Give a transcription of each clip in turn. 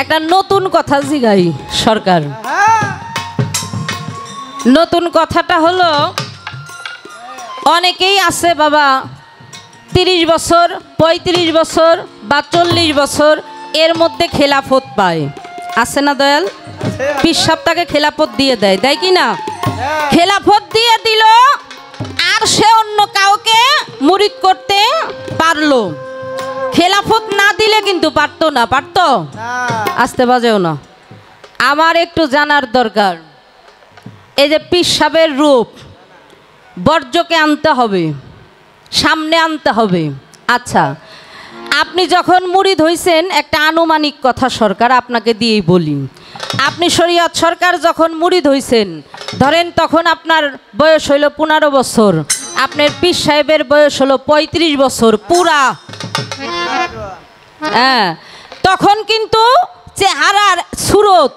একটা নতুন কথা জিগাই সরকার। নতুন কথাটা হলো, অনেকেই আছে বাবা 30 বছর 35 বছর বা 40 বছর এর মধ্যে খেলাফত পায়, আছে না দয়াল? পীর সাহেবটাকে খেলাফত দিয়ে দেয়, দেয় কি না? খেলাফত দিয়ে দিল, আর সে অন্য কাউকে মুরিদ করতে পারলো। খেলাফত না দিলে কিন্তু পারতো না, পারতো? আসতে বাজেও না। আমার একটু জানার দরকার, এই যে পীর সাহেবের রূপ বর্জ্যকে আনতে হবে, সামনে আনতে হবে। আচ্ছা, আপনি যখন মুরিদ হইছেন, একটা আনুমানিক কথা সরকার আপনাকে দিয়েই বলি, আপনি শরীয়ত সরকার যখন মুরিদ হইছেন, ধরেন তখন আপনার বয়স হইল 15 বছর, আপনার পীর সাহেবের বয়স হলো 35 বছর পুরা। হ্যাঁ, তখন কিন্তু চেহারার সুরত,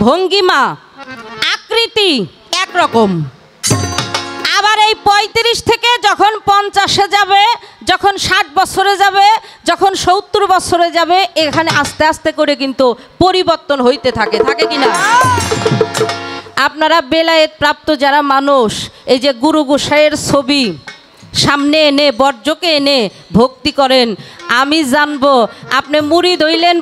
ভঙ্গিমা, আকৃতি একরকম। আবার এই 35 থেকে যখন 50-এ যাবে, যখন 60 বছরে যাবে, যখন 70 বছরে যাবে, এখানে আস্তে আস্তে করে কিন্তু পরিবর্তন হইতে থাকে, থাকে কিনা? আপনারা বেলায়েত প্রাপ্ত যারা মানুষ, এই যে গুরু গোসাইয়ের ছবি সামনে এনে বর্জ্যকে এনে ভক্তি করেন, আমি জানবো আপনি মুরিদ হইলেন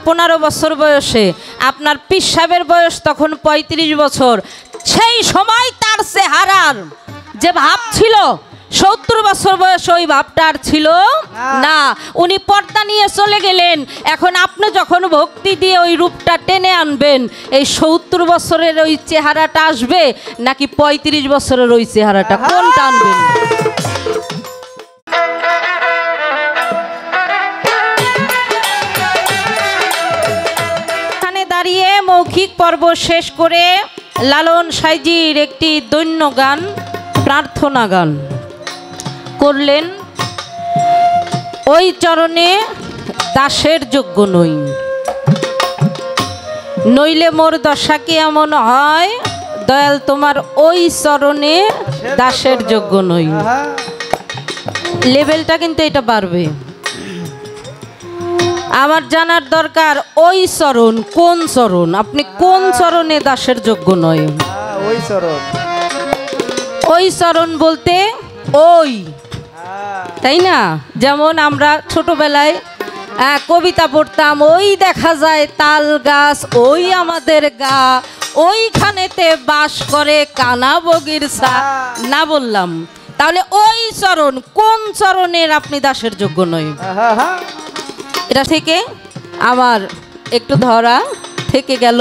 15 বছর বয়সে, আপনার পীর সাহেবের বয়স তখন 35 বছর। সেই সময় তার চেহারার যে ভাব ছিল, 70 বছর বয়স ওই ভাবটা আর ছিল না, উনি পর্দা নিয়ে চলে গেলেন। এখন আপনি যখন ভক্তি দিয়ে ওই রূপটা টেনে আনবেন, এই 70 বছরের ওই চেহারাটা আসবে নাকি 35 বছরের ওই চেহারাটা, কোনটা আনবেন? এখানে দাঁড়িয়ে মৌখিক পর্ব শেষ করে লালন সাইজির একটি দৈন্য গান, প্রার্থনা গান করলেন। ওই চরণে দাসের যোগ্য নই, নইলে মোর দশা কি এমন হয়, দয়াল তোমার ওই চরণে দাসের যোগ্য নই। লেভেলটা কিন্তু এটা বাড়বে। আমার জানার দরকার, ওই চরণ কোন চরণ, আপনি কোন চরণে দাসের যোগ্য নয়? ওই চরণ, ওই চরণ বলতে ওই, তাই না? যেমন আমরা ছোটবেলায় কবিতা পড়তাম, ওই দেখা যায় তাল গাছ, ওই আমাদের গা, ওইখানেতে বাস করে কানা বগির সা, না বললাম? তাহলে ওই চরণ কোন চরণের আপনি দাসের যোগ্য নয়? এটা থেকে আমার একটু ধরা থেকে গেল।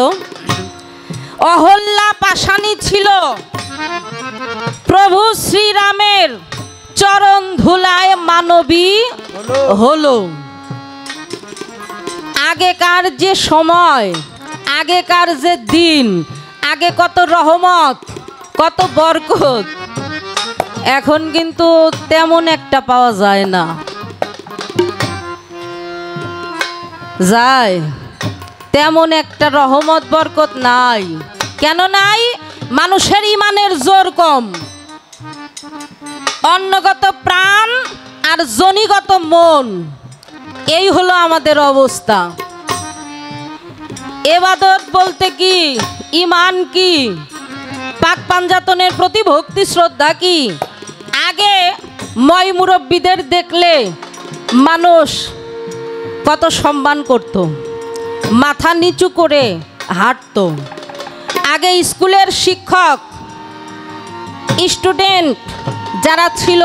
অহল্যা পাশানি ছিল, প্রভু শ্রীরামের চরণ ধুলায় মানবী হলো। আগেকার যে সময়, আগেকার যে দিন, আগে কত রহমত, কত বরকত, এখন কিন্তু তেমন একটা পাওয়া যায় না। যায় তেমন একটা রহমত বরকত নাই। কেন নাই? মানুষের ইমানের জোর কম, অন্নগত প্রাণ আর জনিগত মন, এই হলো আমাদের অবস্থা। ইবাদত বলতে কি, ইমান কি, পাক পাঞ্জাতনের প্রতি ভক্তি শ্রদ্ধা কি? আগে ময় মুরব্বীদের দেখলে মানুষ কত সম্মান করত, মাথা নিচু করে হাঁটত। আগে স্কুলের শিক্ষক স্টুডেন্ট যারা ছিল,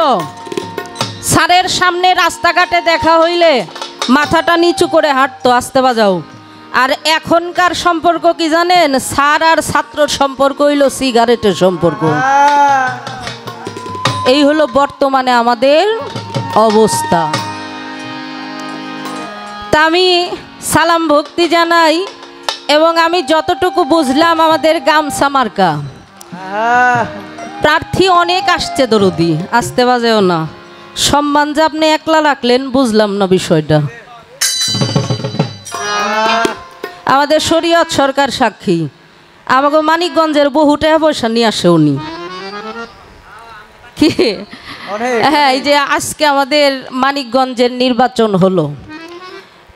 স্যারের সামনে রাস্তাঘাটে দেখা হইলে মাথাটা নিচু করে হাঁটতো, আসতে বাজাও। আর এখনকার সম্পর্ক কি জানেন? স্যার আর ছাত্রর সম্পর্ক হইল সিগারেটের সম্পর্ক। এই হলো বর্তমানে আমাদের অবস্থা। তা আমি সালাম ভক্তি জানাই, এবং আমি যতটুকু বুঝলাম আমাদের গামছা মার্কা প্রার্থী অনেক আসছে, দরদি আসতে বাজেও না। সম্মান যে আপনি একলা রাখলেন বুঝলাম না বিষয়টা। আমাদের শরীয়ত সরকার সাক্ষী, আমাকে মানিকগঞ্জের বহু টাকা পয়সা নিয়ে আসে উনি। কি হ্যাঁ, এই যে আজকে আমাদের মানিকগঞ্জের নির্বাচন হলো,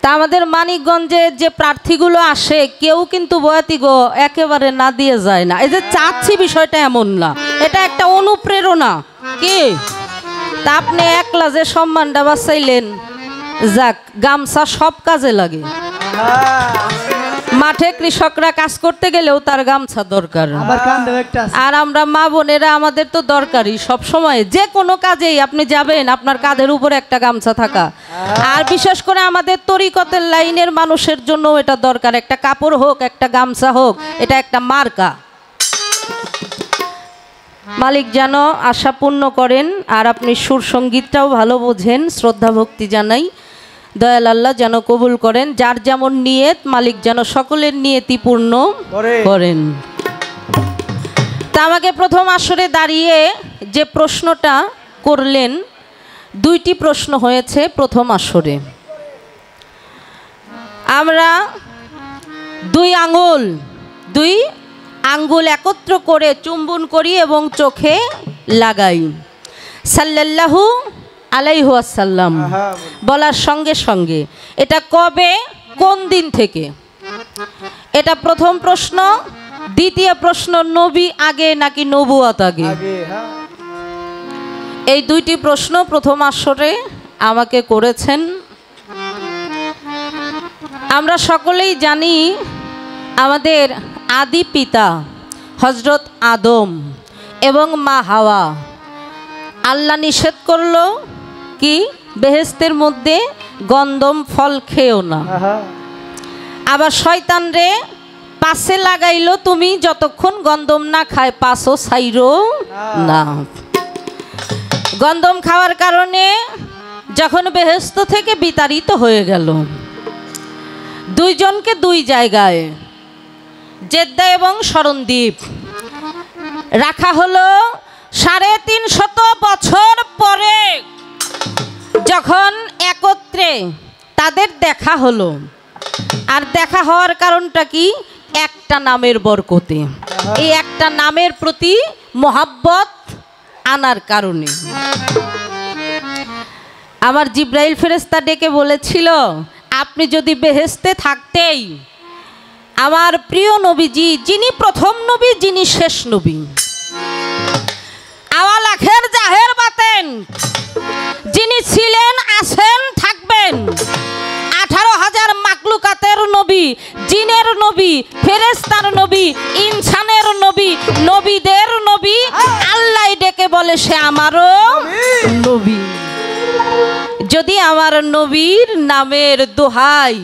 তা আমাদের মানিকগঞ্জে যে প্রার্থীগুলো আসে কেউ কিন্তু বয়াতি গো একেবারে না দিয়ে যায় না। এই যে চাচ্ছি বিষয়টা এমন না, এটা একটা অনুপ্রেরণা। কি তা আপনি একলা যে সম্মানটা বাঁচাইলেন, যাক, গামছা সব কাজে লাগে। মাঠে কৃষকরা কাজ করতে গেলেও তার গামছা দরকার, আর আমরা মা বোনেরা আমাদের তো দরকারই সব সময়। যে কোনো কাজেই আপনি যাবেন, আপনার কাঁধের উপরে একটা গামছা থাকা। আর বিশেষ করে আমাদের তরিকতের লাইনের মানুষের জন্য এটা দরকার। একটা কাপড় হোক, একটা গামছা হোক, এটা একটা মার্কা। মালিক যেন আশা পূর্ণ করেন। আর আপনি সুর সঙ্গীতটাও ভালো বোঝেন, শ্রদ্ধা ভক্তি জানাই। দয়াল আল্লাহ যেন কবুল করেন। যার যেমন নিয়ত, মালিক যেন সকলের নিয়তি পূর্ণ করেন। তা আমাকে প্রথম আসরে দাঁড়িয়ে যে প্রশ্নটা করলেন, দুইটি প্রশ্ন হয়েছে প্রথম আসরে। আমরা দুই আঙ্গুল একত্র করে চুম্বন করি এবং চোখে লাগাই সাল্লাল্লাহু আলাইহি ওয়াসাল্লাম বলার সঙ্গে সঙ্গে। এটা কবে, কোন দিন থেকে? এটা প্রথম প্রশ্ন। দ্বিতীয় প্রশ্ন, নবী আগে নাকি নবুয়ত আগে? এই দুইটি প্রশ্ন প্রথম আসরে আমাকে করেছেন। আমরা সকলেই জানি আমাদের আদি পিতা হযরত আদম এবং মা হাওয়া, আল্লাহ নিষেধ করলো কি, বেহেশতের মধ্যে গন্ধম ফল খেও না। আবার শয়তান রে পাশে লাগাইলো, তুমি যতক্ষণ গন্ধম না খায় পাশও ছাইরো না। গন্ধম খাওয়ার কারণে যখন বেহেশত থেকে বিতাড়িত হয়ে গেল, দুইজনকে দুই জায়গায়, জেদ্দা এবং শরণদ্বীপ, রাখা হলো। 350 বছর পরে যখন একত্রে তাদের দেখা হলো, আর দেখা হওয়ার কারণটা কি, একটা নামের বরকতে, এই একটা নামের প্রতি মোহাব্বত আনার কারণে। আমার জিব্রাইল ফেরেশতা ডেকে বলেছিল, আপনি যদি বেহেশতে থাকতেই আমার প্রিয় নবীজি, যিনি প্রথম নবী, যিনি শেষ নবী, আওয়াল আখের জাহের বাতেন, যিনি ছিলেন, আছেন, থাকবেন, 18,000 মাকলুকাতের নবী, জিনের নবী, ফেরেশতার নবী, ইনসানের নবী, নবীদের নবী, আল্লাহ ডেকে বলে সে আমারও নবী। যদি আমার নবীর নামের দোহাই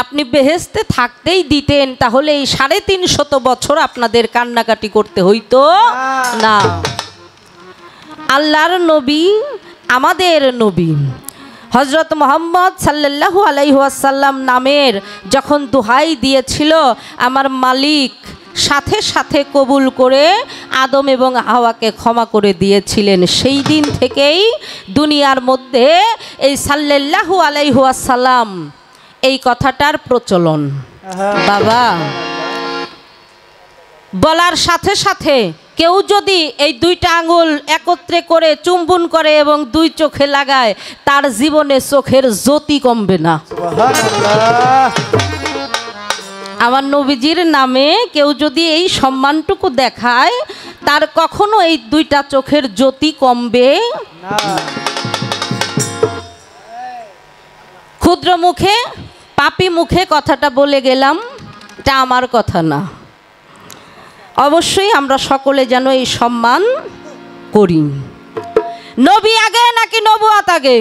আপনি বেহেশতে থাকতেই দিতেন, তাহলে এই 350 বছর আপনাদের কান্নাকাটি করতে হইতো না। আল্লাহর নবী, আমাদের নবী হযরত মুহাম্মদ সাল্লাল্লাহু আলাইহি ওয়াসাল্লাম নামের যখন দোহাই দিয়েছিল, আমার মালিক সাথে সাথে কবুল করে আদম এবং হাওয়াকে ক্ষমা করে দিয়েছিলেন। সেই দিন থেকেই দুনিয়ার মধ্যে এই সাল্লাল্লাহু আলাইহি ওয়াসাল্লাম এই কথাটার প্রচলন। বাবা, বলার সাথে সাথে কেউ যদি এই দুইটা আঙ্গুল একত্রে করে চুম্বন করে এবং দুই চোখে লাগায়, তার জীবনে চোখের জ্যোতি কমবে না। আমার নবীজির নামে কেউ যদি এই সম্মানটুকু দেখায়, তার কখনো এই দুইটা চোখের জ্যোতি কমবে না। ক্ষুদ্র মুখে, পাপী মুখে কথাটা বলে গেলাম, এটা আমার কথা না। অবশ্যই আমরা সকলে যেন এই সম্মান করি। নবী আগে নাকি নবুয়ত আগে?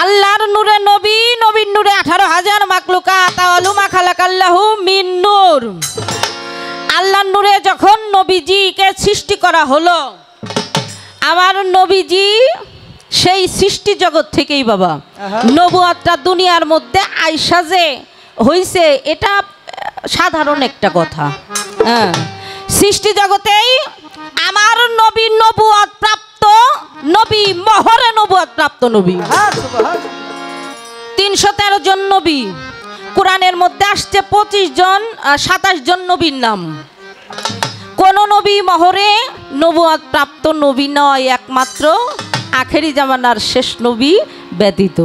আল্লাহর নূরে নবী, নবীর নূরে 18,000 মাকলুকাত, আওয়ালুমা খালাকাল্লাহু মিন নূর। আল্লাহর নূরে যখন নবীজিকে সৃষ্টি করা হলো, আমার নবীজি সেই সৃষ্টি জগৎ থেকেই বাবা নবুয়তটা দুনিয়ার মধ্যে আইসা যে হইছে, এটা সাধারণ একটা কথা। হ্যাঁ, সৃষ্টি জগতেই আমার নবী নবুয়ত প্রাপ্ত নবী, মহরে নবুয়ত প্রাপ্ত নবী। 313 জন নবী, কোরআনের মধ্যে আসছে 27 জন নবীর নাম। কোন নবী মহরে নবুয়ত প্রাপ্ত নবী নয়, একমাত্র আখেরি জামানার শেষ নবী ব্যতীত।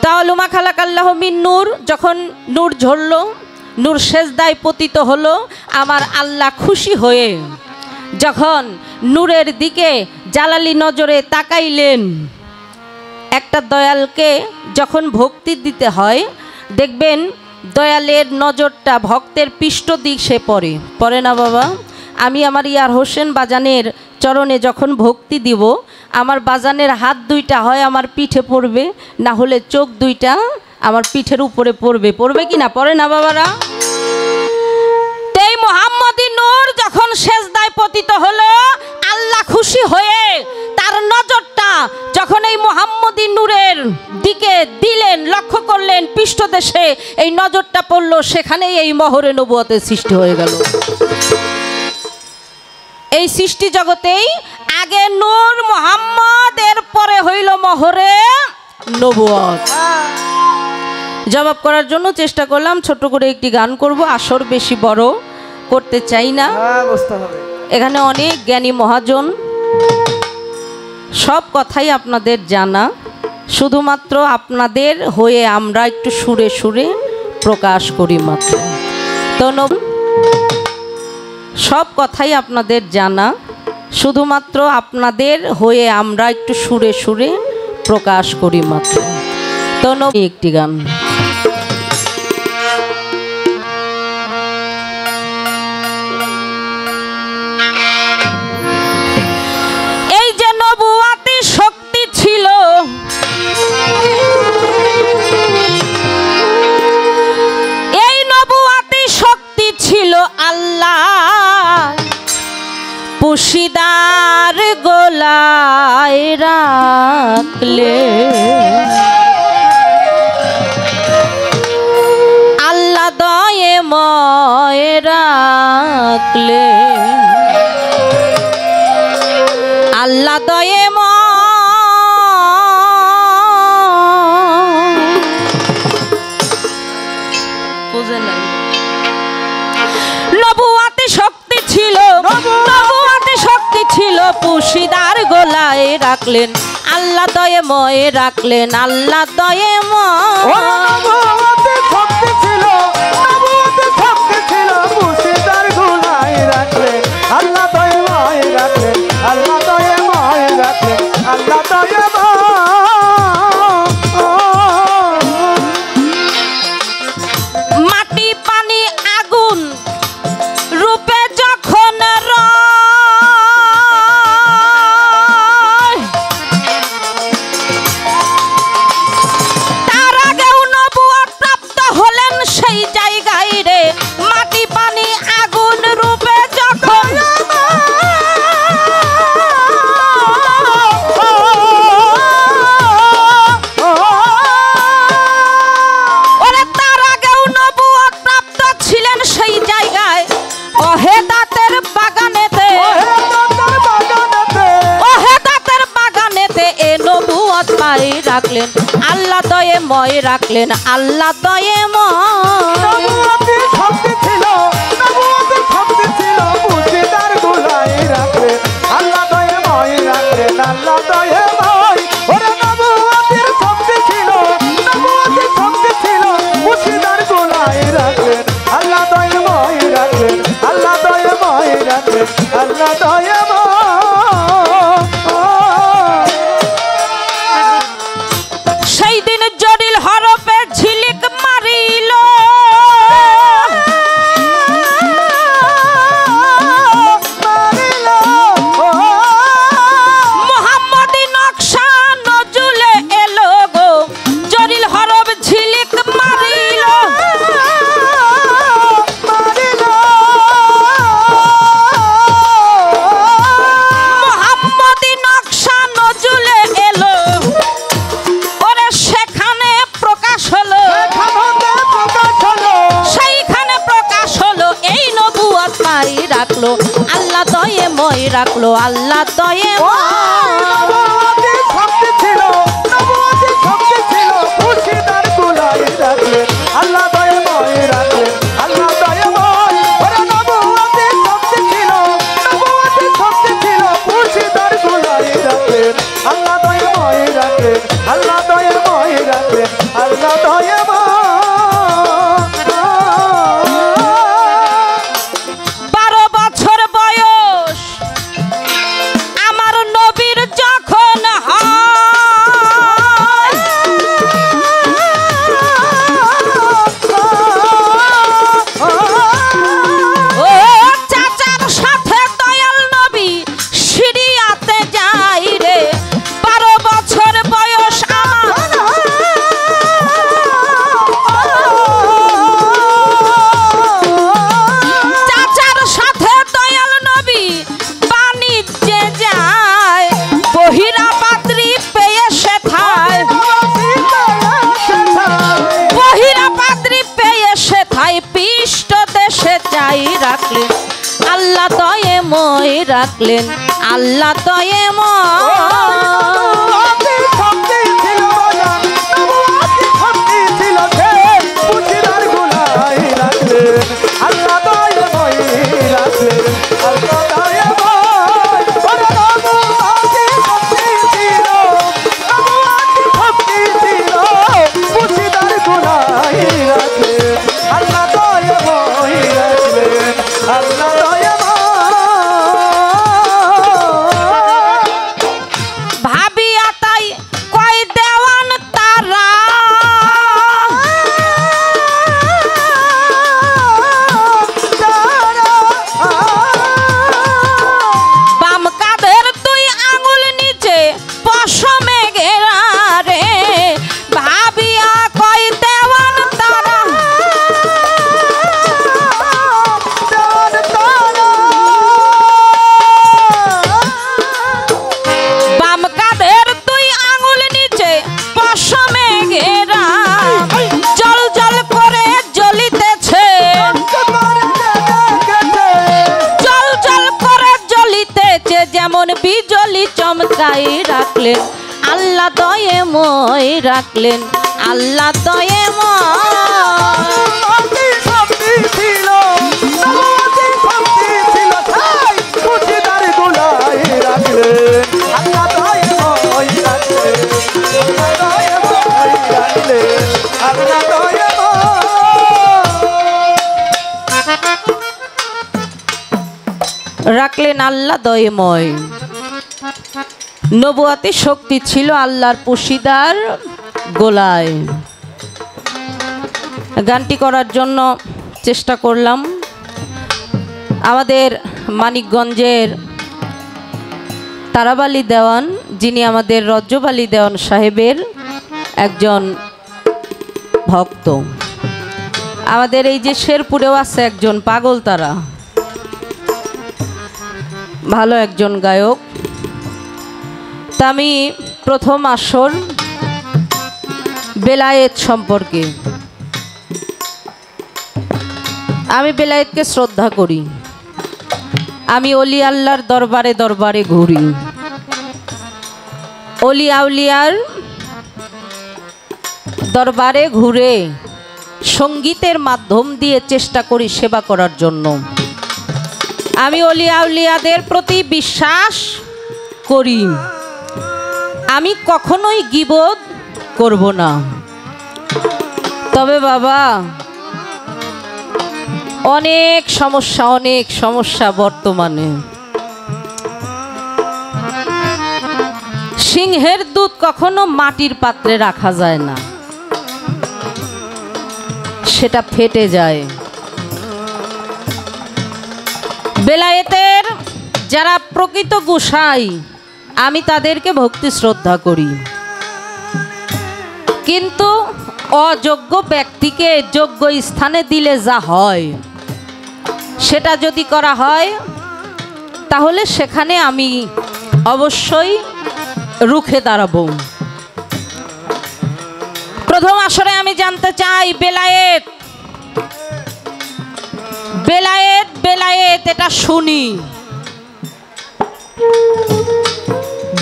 তাহলে মা খালাকাল্লাহ মিন নূর, যখন নূর ঝরল, নূর সেজদায় পতিত হলো, আমার আল্লাহ খুশি হয়ে যখন নূরের দিকে জালালি নজরে তাকাইলেন। একটা দয়ালকে যখন ভক্তি দিতে হয়, দেখবেন দয়ালের নজরটা ভক্তের পৃষ্ঠ দিক সে পড়ে না বাবা। আমি আমার ইয়ার হোসেন বাজানের চরণে যখন ভক্তি দিব, আমার বাজানের হাত দুইটা হয় আমার পিঠে পড়বে, না হলে চোখ দুইটা আমার পিঠের উপরে পড়বে কি না, পড়ে না বাবারা? এই মুহাম্মদি নূর যখন সেজদায় পতিত হলো, আল্লাহ খুশি হয়ে তার নজরটা যখন এই মুহাম্মদি নূরের দিকে দিলেন, লক্ষ্য করলেন, পৃষ্ঠদেশে এই নজরটা পড়ল, সেখানেই এই মহরে নবুয়তের সৃষ্টি হয়ে গেল। এই সৃষ্টি জগতেই আগে নূর মুহাম্মদ, এর পরে হইল মহরে নবুয়ত। জবাব করার জন্য চেষ্টা করলাম, ছোট করে একটি গান করব, আসর বেশি বড় করতে চাই না। এখানে অনেক জ্ঞানী মহাজন, সব কথাই আপনাদের জানা, শুধুমাত্র আপনাদের হয়ে আমরা একটু সুরে সুরে প্রকাশ করি মাত্র। তো সব কথাই আপনাদের জানা, শুধুমাত্র আপনাদের হয়ে আমরা একটু সুরে সুরে প্রকাশ করি মাত্র। তো একটি গান। এই যে নবুয়াতি শক্তি ছিল, এই নবুয়াতি শক্তি ছিল আল্লাহ পুশিদার গোলায় রাখলে, আল্লাহ দয়ে ময় রাখলে, আল্লাহ দয়ে বুঝে নাই। নবুয়াতি শক্তি ছিল, নবুয়াতি শক্তি ছিল পুশিদার গোলায় রাখলেন, আল্লাহ দয়ে ময় রাখলেন, আল্লাহ দয়ে ময়। শক্তি ছিল, নবুয়াতি শক্তি ছিল পুশিদার গোলায় রাখলেন, আল্লাহ দয়ে ময় রাখলেন, আল্লাহ দয়ে ময় রাখলেন, আল্লাহ দয়ে ময়। মাটি পানি আগুন রূপে যখন তার আগেও নবুয়ত প্রাপ্ত হলেন সেই জায়গায় রে, মাটি পানি আগুন রূপে যখন রাখলেন, আল্লাহ দয়ে ময় রাখলেন, আল্লাহ দয়ে নবুয়াতি শক্তি ছিল, নবুয়াতি শক্তি ছিল পুশিদার গোলায় রাখলেন, আল্লাহ দয়ে ময় রাখলেন, আল্লাহ দয়ে ময়। ওরে নবুয়াতি শক্তি ছিল, নবুয়াতি শক্তি ছিল পুশিদার গোলায় রাখলেন, আল্লাহ দয়ে ময় রাখলেন, আল্লাহ দয়ে ময় রাখলেন, আল্লাহ দয়ে ময়। সেই দিন জরিল হরফে ঝিলিক মারিল, মুহাম্মদি নকশা নজুলে এলো গো, জরিল হরফ ঝিলিক মারিল, মুহাম্মদি নকশা নজুলে এলো, ওরে সেখানে প্রকাশ হলো, সেইখানে প্রকাশ হলো এই নবুয়ত মাই রাখলো, আল্লাহ দয়ে ময় রাখলো, আল্লাহ দয়ে নবুয়াতি শক্তি ছিল, নবুয়াতি শক্তি ছিল পুশিদার গোলায় রাখলেন, আল্লাহ দয়ে ময় রাখলেন, আল্লাহ দয়ে ময়। ওরে নবুয়াতি শক্তি ছিল, নবুয়াতি শক্তি ছিল পুশিদার গোলায় রাখলেন, আল্লাহ দয়াময় 12 বছর বয়স আমার নবীর যখন হয়, ও চাচার সাথে দয়াল নবী সিরিয়াতে যাই রে। 12 বছর বয়স আমার চাচার সাথে দয়াল নবী বাণিজ্যে যায়, বহিরা পাত্রী পেয়ে সেথায়, বহিরা পাত্রী পেয়ে সেথায় পৃষ্ঠ দেশে চাই রাখলেন আল্লাহ দয়ে মই রাখলেন আল্লাহ দয়ে ভাবিয়া তাই কয় দেওয়ান তারা, বাম কাঁধের 2 আঙুল নিচে পশমে ঘেরা রে। ভাবিয়া কয় দেওয়ান তারা, বাম কাঁধের 2 আঙুল নিচে পশমে ঘেরা, জল জল করে জ্বলিতেছে, জল জল করে জ্বলিতেছে যেমন বিজলি চমকাই রাখলেন আল্লাহ দয়ে মই রাখলেন আল্লাহ দয়ে রাখলেন আল্লাহ দয়েময়। নবুয়াতি শক্তি ছিল আল্লাহর পুশিদার গোলায়। গানটি করার জন্য চেষ্টা করলাম আমাদের মানিকগঞ্জের তারাবালী দেওয়ান, যিনি আমাদের রজ্জবালী দেওয়ান সাহেবের একজন ভক্ত। আমাদের এই যে শেরপুরেও আছে একজন পাগল তারা, ভালো একজন গায়ক। তা আমি প্রথম আসর বেলায়েত সম্পর্কে, আমি বেলায়েতকে শ্রদ্ধা করি। আমি অলি আল্লাহর দরবারে দরবারে ঘুরি, অলি আউলিয়ার দরবারে ঘুরে সঙ্গীতের মাধ্যম দিয়ে চেষ্টা করি সেবা করার জন্য। আমি অলি আউলিয়াদের প্রতি বিশ্বাস করি, আমি কখনোই গীবত করব না। তবে বাবা অনেক সমস্যা বর্তমানে। সিংহের দুধ কখনো মাটির পাত্রে রাখা যায় না, সেটা ফেটে যায়। বেলায়েতের যারা প্রকৃত গোসাই আমি তাদেরকে ভক্তি শ্রদ্ধা করি, কিন্তু অযোগ্য ব্যক্তিকে যোগ্য স্থানে দিলে যা হয় সেটা যদি করা হয় তাহলে সেখানে আমি অবশ্যই রুখে দাঁড়াবো। প্রথম আসরে আমি জানতে চাই বেলায়েত বেলায়েত বেলায়েত এটা শুনি।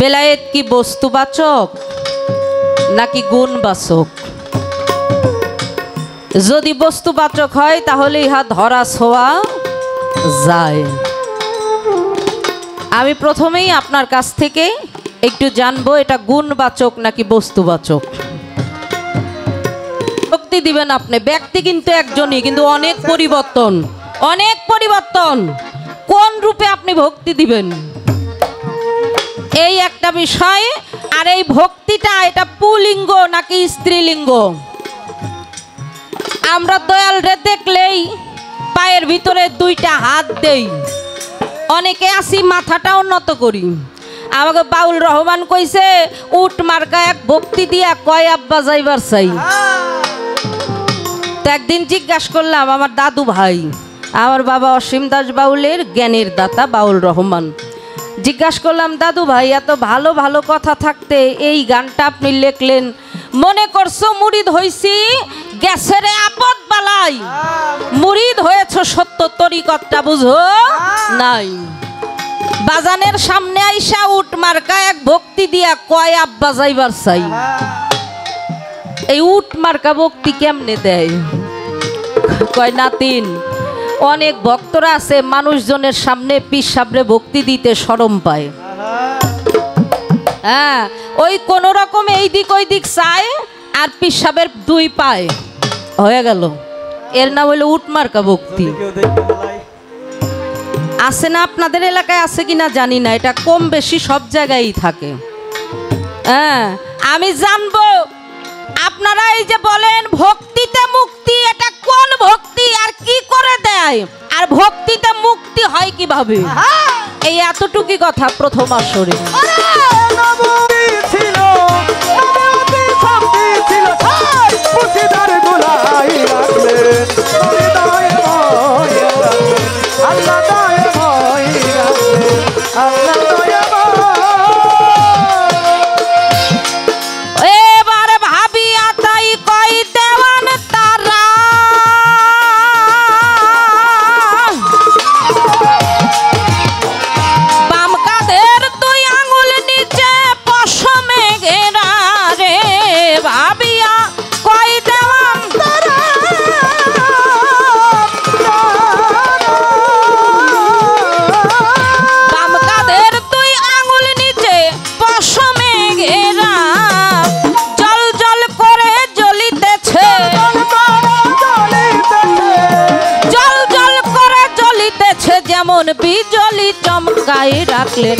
বেলায়েত কি বস্তুবাচক নাকি গুণবাচক? যদি বস্তুবাচক হয় তাহলে ইহা ধরা ছোঁয়া যায়। আমি প্রথমেই আপনার কাছ থেকে একটু জানবো এটা গুণবাচক নাকি বস্তুবাচক। ভক্তি দিবেন আপনি। ব্যক্তি কিন্তু একজনই, কিন্তু অনেক পরিবর্তন, অনেক পরিবর্তন। কোন রূপে আপনি ভক্তি দিবেন এই একটা বিষয়। আর এই ভক্তিটা এটা পুলিঙ্গ নাকি স্ত্রীলিঙ্গ? আমরা দয়াল রে দেখলেই পায়ের ভিতরে দুইটা হাত দেই, অনেকে আসি মাথাটাও নত করি। আমাকে বাউল রহমান কইছে উঠ মার্কা এক ভক্তি দিয়া কয় আব্বা যাইবার চাই। তো একদিন জিজ্ঞাসা করলাম আমার দাদু ভাই, আমার বাবা অসীম দাস বাউলের জ্ঞানের দাতা বাউল রহমান, জিজ্ঞাসা করলাম দাদু ভাই এত ভালো ভালো কথা থাকতে এই গানটা আপনি লেখলেন, মনে করছো মুরিদ হইছি গ্যাসের আপদ বালাই, মুরিদ হয়েছ সত্য তরিকতটা বুঝো নাই। বাজানের সামনে আইসা উঠ মার্কা এক ভক্তি দিয়া কয় আব্বা যাইবার চাই। এই উঠ মার্কা ভক্তি কেমনে দেয়? কয় নাতিন, অনেক ভক্তরা আছে মানুষজনের সামনে পীর সাবরে ভক্তি দিতে শরম পায়। হ্যাঁ, ওই কোন রকম এই দিক ওই দিক চায় আর পীর সাবের দুই পায় হয়ে গেল। এর নাম হইল উঠ মার্কা ভক্তি। আছে না আপনাদের এলাকায়? আছে কিনা জানি না, এটা কম বেশি সব জায়গায়ই থাকে। হ্যাঁ, আমি জানবো আপনারা এই যে বলেন ভক্তিতে মুক্তি, এটা কোন ভক্তি আর কি করে দেয়, আর ভক্তিতে মুক্তি হয় কিভাবে? এই এতটুকুই কথা প্রথম আসরে। বিজলি চমকাই রাখলেন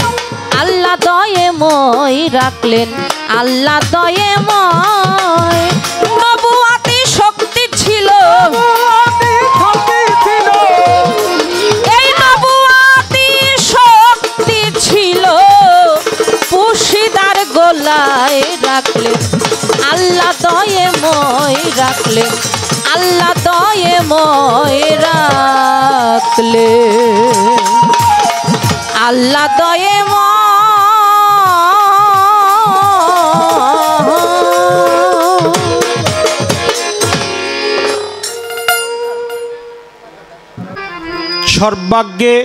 আল্লাহ দয়ে মই রাখলেন, আল্লাহ দয়ে মই। নবুয়াতি শক্তি ছিল, এই নবুয়াতি শক্তি ছিল পুশিদার গলায় রাখলেন, আল্লাহ দয়ে মই রাখলেন, আল্লাহ দয়ে মই রাখলে, আল্লাহ দয়ে সর্বাগ্যে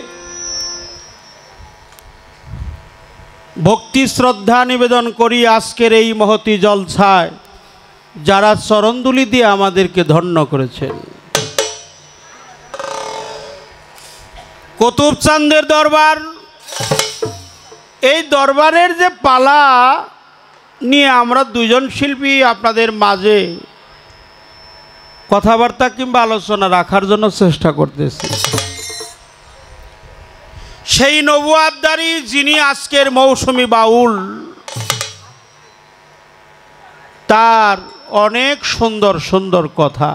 ভক্তি শ্রদ্ধা নিবেদন করি আজকের এই মহতি জলসায় যারা চরণদুলি দিয়ে আমাদেরকে ধন্য করেছেন। কুতুব চাঁদের দরবার, এই দরবারের যে পালা নিয়ে আমরা দুজন শিল্পী আপনাদের মাঝে কথাবার্তা কিংবা আলোচনা রাখার জন্য চেষ্টা করতেছি। সেই নবুয়াতদারি যিনি আজকের মৌসুমী বাউল, তার অনেক সুন্দর সুন্দর কথা।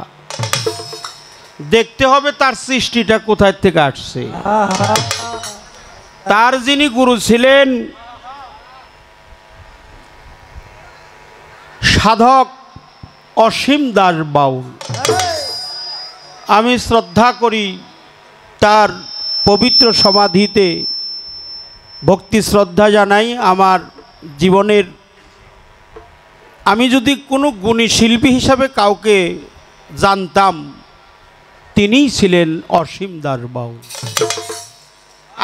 দেখতে হবে তার সৃষ্টিটা কোথায় থেকে আসছে। তার যিনি গুরু ছিলেন সাধক অসীম দাস বাউল, আমি শ্রদ্ধা করি তার পবিত্র সমাধিতে ভক্তি শ্রদ্ধা জানাই। আমার জীবনের আমি যদি কোনো গুণী শিল্পী হিসাবে কাউকে জানতাম, তিনিই ছিলেন অসীম দাস বাউল।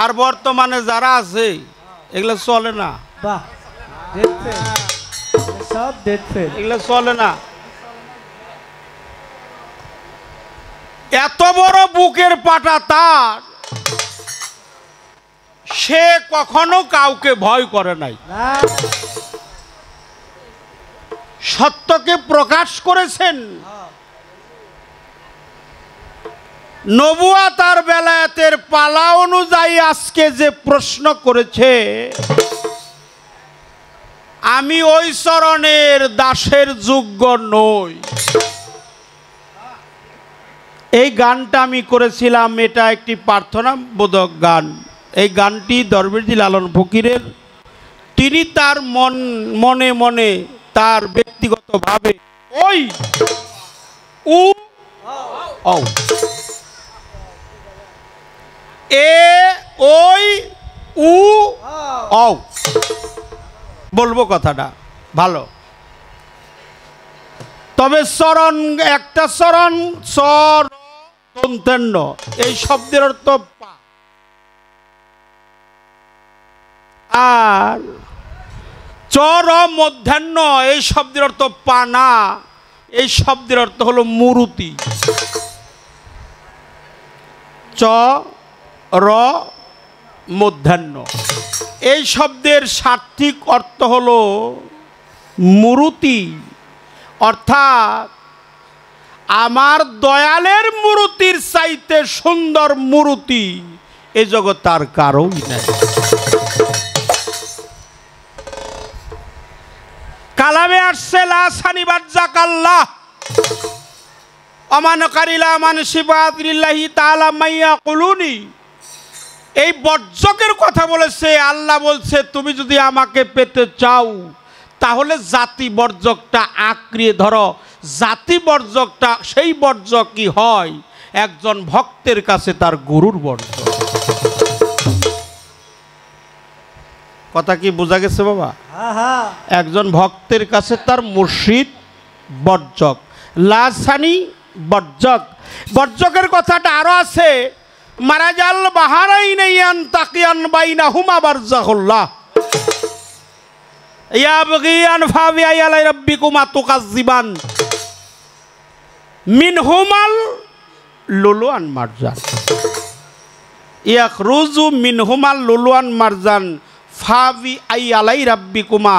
আর বর্তমানে যারা আছে এগুলো চলে না, এগুলো চলে না। এত বড় বুকের পাটা তার, সে কখনো কাউকে ভয় করে নাই, সত্যকে প্রকাশ করেছেন নবুয়াত আর বেলায়েতের পালা অনুযায়ী আজকে যে প্রশ্ন করেছে, আমি ওই চরণের দাসের যোগ্য নই। এই গানটা আমি করেছিলাম, এটা একটি প্রার্থনা বোধক গান। এই গানটি দরবেশজি লালন ফকিরের, তিনি তার মনে মনে তার ব্যক্তিগতভাবে ওই উ ও এ ওই উ ও বলবো কথাটা ভালো। তবে চরণ, একটা চরণ চর দন্তেন্ন, এই শব্দের অর্থ পা, আর চর মধ্যাহ্ন এই শব্দের অর্থ পানা, এই শব্দের অর্থ হলো মুরুতি। চ র মধ্যাহ্ন এই শব্দের সার্থিক অর্থ হলো মুরুতি, অর্থাৎ আমার দয়ালের মুরুতির চাইতে সুন্দর মুরুতি এই জগৎ তার কারোই নাই। কালামে আসছে লা সানিবাদ জাকাল্লাহ অমানকারিলা মানসিবাতিল্লাহি তাআলা মাইয়া কুলুনি। এই বর্জকের কথা বলেছে আল্লাহ, বলছে তুমি যদি আমাকে পেতে চাও তাহলে জাতি বর্জকটা আঁকড়িয়ে ধরো। জাতি বর্জকটা সেই বর্জক কি হয়, একজন ভক্তের কাছে তার গুরুর বর্জক। কথা কি বোঝা গেছে বাবা? একজন ভক্তের কাছে তার মুর্শিদ বর্জক, লাসানি বর্জক। বর্জকের কথাটা আরো আছে, মারাজাল বাহারাইনাইয়ান তাকিয়ান বাইনাহুমা বারজাখুল্লাহ ইয়াবগিয়ান ফাবিআলাই রাব্বিকুমা তুকাজ্জিবান মিনহুমাল লুলুয়ান মারজান ইয়াখরুজু মিনহুমাল লুলুয়ান মারজান ফাবিআলাই রাব্বিকুমা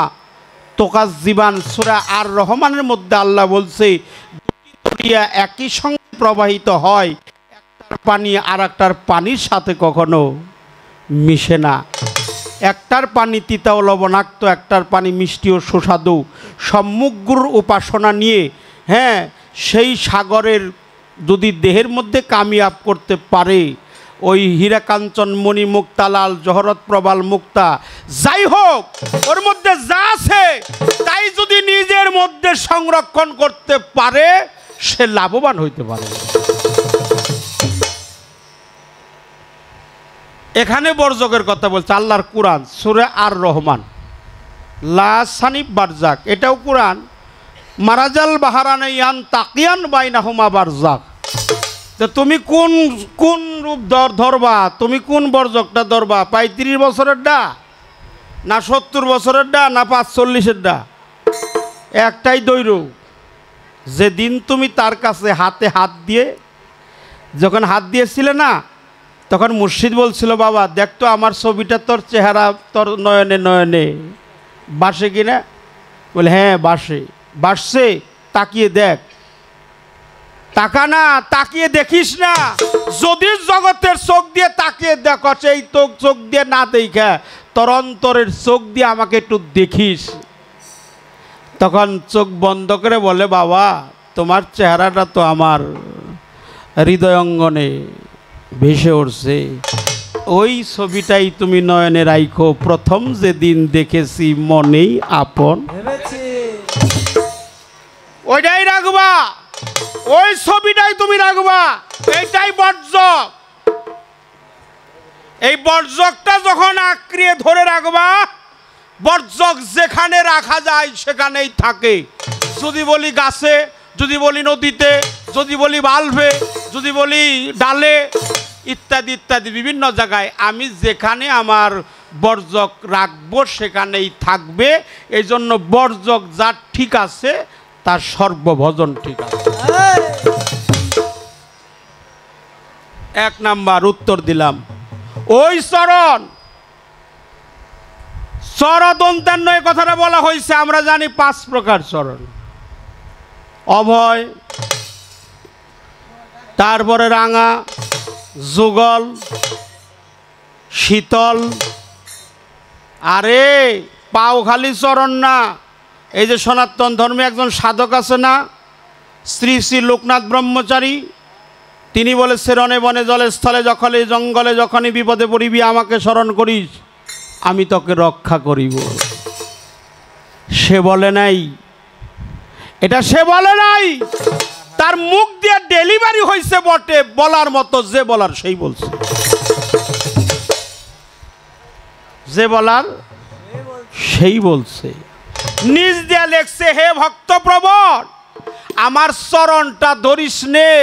তুকাজ্জিবান। সূরা আর রহমানের মধ্যে আল্লাহ বলছে দুটি দরিয়া একই সঙ্গে প্রবাহিত হয়, একটার পানি আর একটার পানির সাথে কখনো মিশে না। একটার পানি তিতা ও লবণাক্ত, একটার পানি মিষ্টি ও সুস্বাদু। সম্মুখগুরুর উপাসনা নিয়ে সেই সাগরের যদি দেহের মধ্যে কামিয়াব করতে পারে, ওই হীরাকাঞ্চন মণি মুক্তা লাল জহরত প্রবাল মুক্তা যাই হোক, ওর মধ্যে যা আছে তাই যদি নিজের মধ্যে সংরক্ষণ করতে পারে সে লাভবান হইতে পারে। এখানে বর্জকের কথা বলছে আল্লাহর কুরআন, সূরা আর রহমান, লা সানিব বারজাক, এটাও কুরআন। মারাজাল বাহারানাইয়ান তাকিয়ান বাইনাহুমা বারজাক। তো তুমি কোন কোন রূপ ধরবা, তুমি কোন বর্জকটা ধরবা? 35 বছরের ডা না 70 বছরের ডা না 45-এর ডা? একটাই দৈর। যেদিন তুমি তার কাছে হাতে হাত দিয়ে, যখন হাত দিয়েছিলে না, তখন মুর্শিদ বলছিল বাবা দেখতো আমার ছবিটা তোর চেহারা তোর নয়নে নয়নে বাসে কিনা? বলে হ্যাঁ বাসে। বাসছে, তাকিয়ে দেখ। তাকা না, তাকিয়ে দেখিস না। যদি জগতের চোখ দিয়ে তাকিয়ে দেখো, সেই তোর চোখ দিয়ে না দেখা তোর অন্তরের চোখ দিয়ে আমাকে একটু দেখিস। তখন চোখ বন্ধ করে বলে বাবা তোমার চেহারাটা তো আমার হৃদয় অঙ্গনে ভেসে উঠছে, ওই ছবিটাই তুমি নয়নে রাখো। প্রথম যেদিন দেখেছি মনেই আপন, ওইটাই রাখবা, ওই ছবিটাই তুমি রাখবা। এইটাই বর্জক। এই বর্জকটা যখন আঁকড়িয়ে ধরে রাখবা, বর্জক যেখানে রাখা যায় সেখানেই থাকে। যদি বলি গাছে, যদি বলি নদীতে, যদি বলি বাল্বে, যদি বলি ডালে, ইত্যাদি ইত্যাদি বিভিন্ন জায়গায়, আমি যেখানে আমার বর্জক রাখবো সেখানেই থাকবে। এই জন্য বর্জক যার ঠিক আছে তার সর্বভজন ঠিক আছে। 1 নাম্বার উত্তর দিলাম। ওই চরণ চরদন্তান্ন এই কথাটা বলা হয়েছে। আমরা জানি 5 প্রকার চরণ: অভয়, তারপরে রাঙা, যুগল, শীতল। আরে পাও খালি চরণ না, এই যে সনাতন ধর্মে একজন সাধক আছে না, শ্রী শ্রী লোকনাথ ব্রহ্মচারী, তিনি বলেছে রণে বনে জলে স্থলে যখলে জঙ্গলে যখনই বিপদে পড়িবি আমাকে স্মরণ করিস, আমি তোকে রক্ষা করিব। সে বলে নাই, এটা সে বলে নাই, তার মুখ দিয়ে ডেলিভারি হয়েছে বটে, বলার মতো যে বলার সেই বলছে, যে বলার সেই বলছে। নিজ দিয়ে লেখছে, হে ভক্তপ্রবণ, আমার চরণটা ধরিস নে,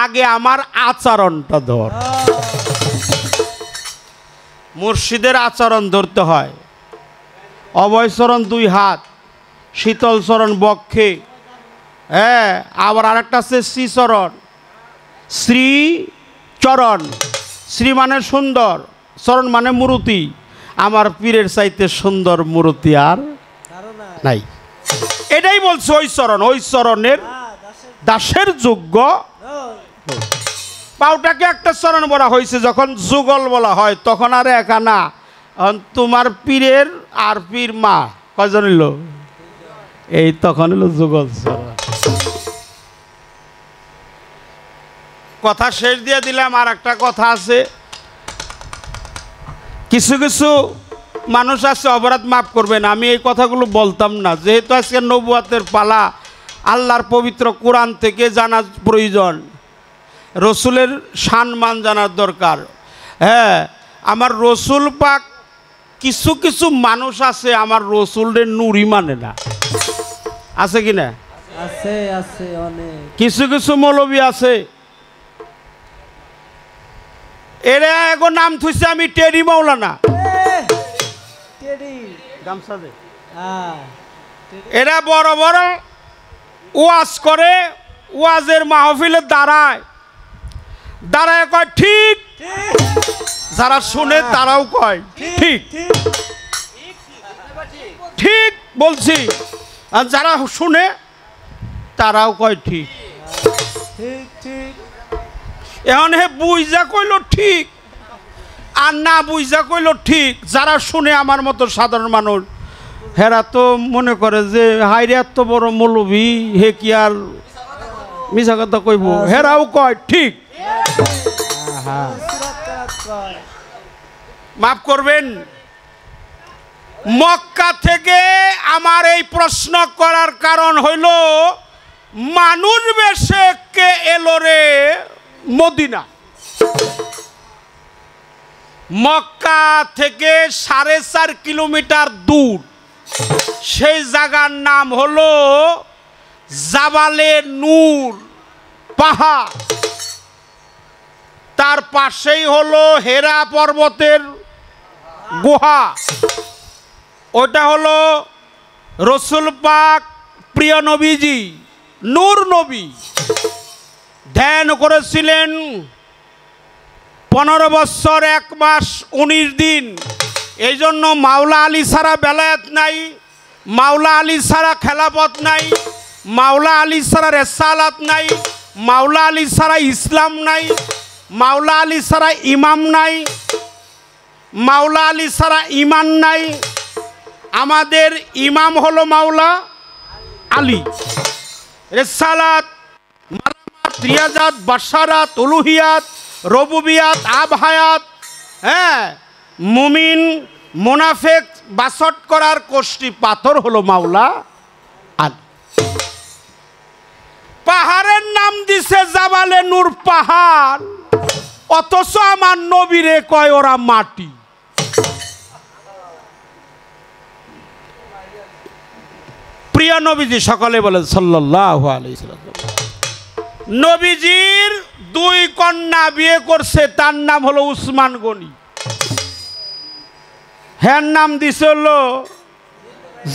আগে আমার আচরণটা ধর। মুর্শিদের আচরণ ধরতে হয়। অভয় চরণ 2 হাত, শীতল চরণ বক্ষে, হ্যাঁ, আবার আরেকটা আছে শ্রীচরণ, শ্রী চরণ, শ্রী মানে সুন্দর, চরণ মানে মূর্তি। আমার পীরের চাইতে সুন্দর মূর্তি আর নাই। এটাই বলছে, ওই চরণ, ওই চরণের দাসের যোগ্য। পাউটাকে একটা চরণ বলা হয়েছে, যখন যুগল বলা হয় তখন আর একা না, তোমার পীরের আর পীর মা কয়জন এলো, এই তখন এলো যুগল চরণ। কথা শেষ দিয়ে দিলাম। আর একটা কথা আছে, কিছু কিছু মানুষ আছে, অপরাধ মাফ করবেন, আমি এই কথাগুলো বলতাম না, যেহেতু আজকে নবুয়াতের পালা, আল্লাহর পবিত্র কোরআন থেকে জানা প্রয়োজন, রসুলের সম্মান জানার দরকার। হ্যাঁ, আমার রসুল পাক, কিছু কিছু মানুষ আছে আমার রসুলের নুরি মানে না, আছে কি না? আছে আছে অনেক। কিছু কিছু মৌলবী আছে, এরা এখন নাম থুইছে আমি টেরি মাওলানা, এরা বড় বড় ওয়াজ করে, ওয়াজের মাহফিলে দাঁড়ায় দাঁড়ায় কয় ঠিক, যারা শুনে তারাও কয় ঠিক, ঠিক বলছি, আর যারা শুনে তারাও কয় ঠিক। এখন হে বুঝা কইল ঠিক, আর না বুঝা কইল ঠিক। যারা শুনে আমার মতো সাধারণ মানুষ, হেরা তো মনে করে যে হাইরে এত বড় মৌলবী, হে কি আর মিছা কথা কইব, হেরাও কয় ঠিক। মাফ করবেন, মক্কা থেকে আমার এই প্রশ্ন করার কারণ হইল, মানুষ বেশে কে এলো রে মদিনা। মক্কা থেকে 4.5 কিলোমিটার দূর, সেই জায়গার নাম হলো জাবালে নূর পাহাড়, তার পাশেই হলো হেরা পর্বতের গুহা। ওটা হলো রসুল পাক প্রিয় নবীজি নূর নবী ধ্যান করেছিলেন 15 বছর 1 মাস 19 দিন। এই জন্য মাওলা আলী ছাড়া বেলায়েত নাই, মাওলা আলী ছাড়া খেলাফত নাই, মাওলা আলী ছাড়া রেসালাত নাই, মাওলা আলী ছাড়া ইসলাম নাই, মাওলা আলী ছাড়া ইমাম নাই, মাওলা আলী ছাড়া ইমান নাই। আমাদের ইমাম হলো মাওলা আলী। রেসালাত, মালামাত, রিয়াজাত, বাশারাত, উলুহিয়াত, রবুবিয়াত, আবহায়াত, হ্যাঁ, মুমিন মুনাফেক বাসট করার কোষ্ঠী পাথর হলো মাওলা আলী। পাহাড়ের নাম দিছে জাবালে নূর পাহাড়, অথচ আমার নবীরে কয় ওরা মাটি। প্রিয় নবীজি সকলে বলেন সাল্লাল্লাহু আলাইহি সাল্লাম। নবীজির 2 কন্যা বিয়ে করছে, তার নাম হলো উসমান গনি, হ্যার নাম দিছে হলো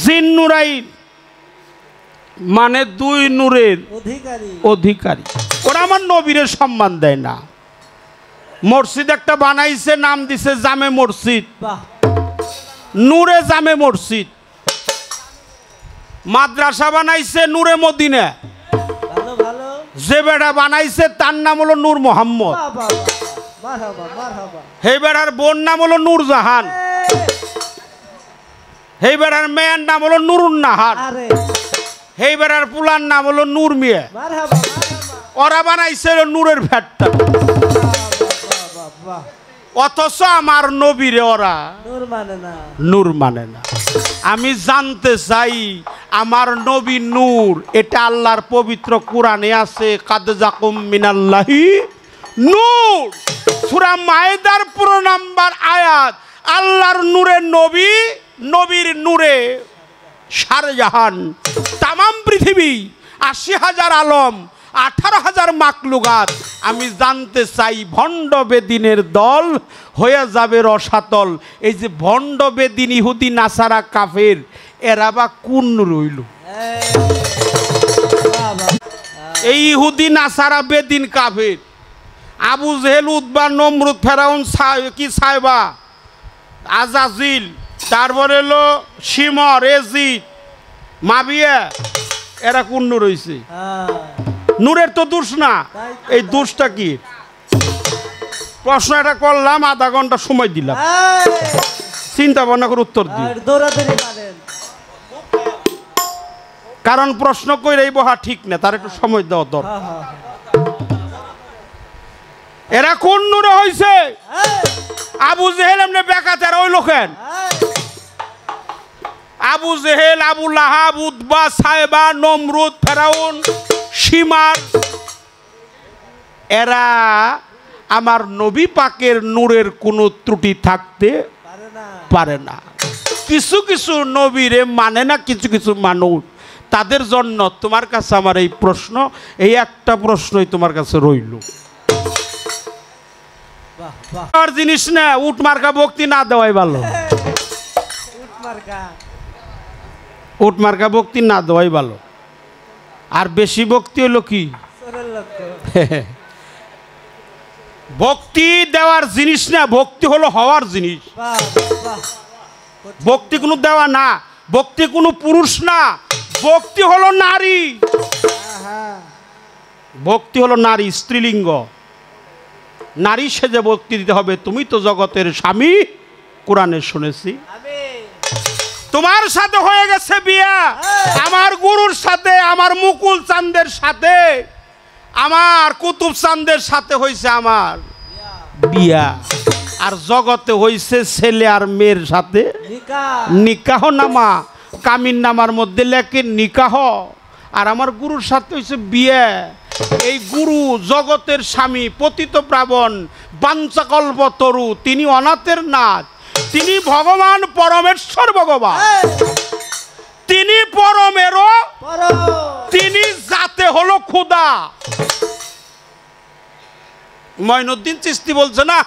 জিন্নুরাইন, মানে 2 নূরের অধিকারী। ওরা আমার নবীরে সম্মান দেয় না। মসজিদ একটা বানাইছে, নাম দিছে জামে মসজিদ, নূরে জামে মসজিদ। মাদ্রাসা বানাইছে নূরে মদিনা, যে বেড়া বানাইছে তার নাম হলো নূর মোহাম্মদ, বাবা মারহাবা মারহাবা। হে বেড়ার বোন নাম হলো নূরজাহান, হে বেড়ার মেয়ের নাম হলো নুরুন্নাহার, আরে হে বেড়ার পুলার নাম হলো নূর মিয়া। মারহাবা মারহাবা। ওরা বানাইছে হলো নূরের ফ্যাটটা, বাহ বাহ। অথচ আমার নবীরে ওরা নূর মানে না। নূর মানে না। আমি জানতে চাই আমার নবী নূর, এটা আল্লাহর পবিত্র কোরআনে আছে, কাদ জাকুম মিনাল্লাহি নূর। সূরা মায়েদার 15 নাম্বার আয়াত, আল্লাহর নূরের নবী, নবীর নূরে সারজাহান, তামাম পৃথিবী, 80,000 আলম, 18,000 মাকলুকাত। আমি জানতে চাই ভণ্ড বেদিনের দল হয়ে যাবে রসাতল। এই যে ভণ্ড বেদিন ইহুদি নাসারা কাফের, এরা বা কোন রইল? বাবা এই ইহুদি নাসারা বেদিন কাফের, আবু জেহেল, উতবা, নমরুদ, ফেরাউন, কি সাইবা, আজাজিল, তারপরে হলো শিমর, এজিদ, মাবিয়া, এরা কোন রইছে? নূরের তো দোষ না, এই দোষটা কি? প্রশ্ন এটা করলাম, আধা ঘন্টা সময় দিলাম, চিন্তা ভাবনা করে উত্তর দিই। দৌড়াদৌড়ি মারেন। কারণ প্রশ্ন কইরে বহা ঠিক না, তার একটু সময় দেওয়া দরকার। হ্যাঁ হ্যাঁ এরা কোন নূরে হইছে? আবু জেহেল এমনি বেকাতের ওই লোকেন, আবু জেহেল, আবু লাহাব, উতবা, সাইবা, নমরুদ, ফেরাউন, শিমার, এরা আমার নবী পাকের নূরের কোনো ত্রুটি থাকতে পারে না। পারে না। কিছু কিছু নবীরে মানে না, কিছু কিছু মানুষ, তাদের জন্য তোমার কাছে আমার এই প্রশ্ন, এই একটা প্রশ্নই তোমার কাছে রইল। বাহ বাহ। আর জিনিস না, উট মার্কা ভক্তি না দেওয়াই ভালো, উঠ মার্কা। উট মার্কা ভক্তি না দেওয়াই ভালো। আর বেশি ভক্তি হলো কি? চোরের লক্ষ্য। ভক্তি দেওয়ার জিনিস না, ভক্তি হলো হওয়ার জিনিস। বাহ বাহ। ভক্তি কোনো দেওয়া না, ভক্তি কোনো পুরুষ না, ভক্তি হলো নারী, হ্যাঁ ভক্তি হলো নারী, স্ত্রীলিঙ্গ। নারী সেজে ভক্তি দিতে হবে। তুমি তো জগতের স্বামী, কোরআনে শুনেছি। আমি তোমার সাথে হয়ে গেছে বিয়া, আমার গুরুর সাথে, আমার মুকুল চাঁদের সাথে, আমার কুতুব চাঁদের সাথে হয়েছে আমার বিয়া। আর জগতে হয়েছে ছেলে আর মেয়ের সাথে নিকাহ। নিকাহ নামা, কামিন নামার মধ্যে লেখে নিকাহ। আর আমার গুরুর সাথে হয়েছে বিয়ে। এই গুরু জগতের স্বামী, পতিত প্রাবণ, বাঞ্চাকল্প তরু, তিনি অনাথের নাথ, তিনি ভগবান পরমেশ্বর ভগবান, তিনি পরমেরও, পর তিনি জাতে হলো খুদা। মঈনুদ্দিন চিশতি বলছে না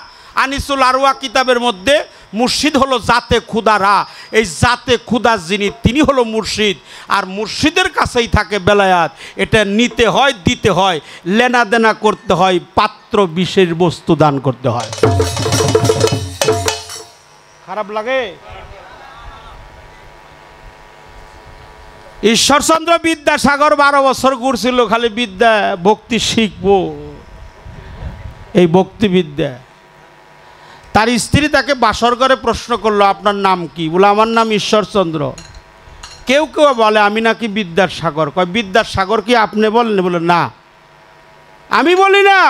আনিসুল আরওয়া কিতাবের মধ্যে, মুর্শিদ হলো জাতে খুদারা। এই জাতে খুদা যিনি, তিনি হলো মুর্শিদ। আর মুর্শিদের কাছেই থাকে বেলায়াত। এটা নিতে হয়, দিতে হয়, লেনা দেনা করতে হয়, পাত্র বিশেষ বস্তু দান করতে হয়। খারাপ লাগে? ঈশ্বরচন্দ্র বিদ্যাসাগর 12 বছর ঘুরছিল খালি বিদ্যা, ভক্তি শিখবো, এই ভক্তিবিদ্যা। তার স্ত্রী তাকে বাসর করে প্রশ্ন করলো, আপনার নাম কি? বলে আমার নাম ঈশ্বরচন্দ্র। কেউ কেউ বলে আমি নাকি বিদ্যাসাগর। কয় বিদ্যাসাগর কি আপনি বলেন? বলে না, আমি বলি না,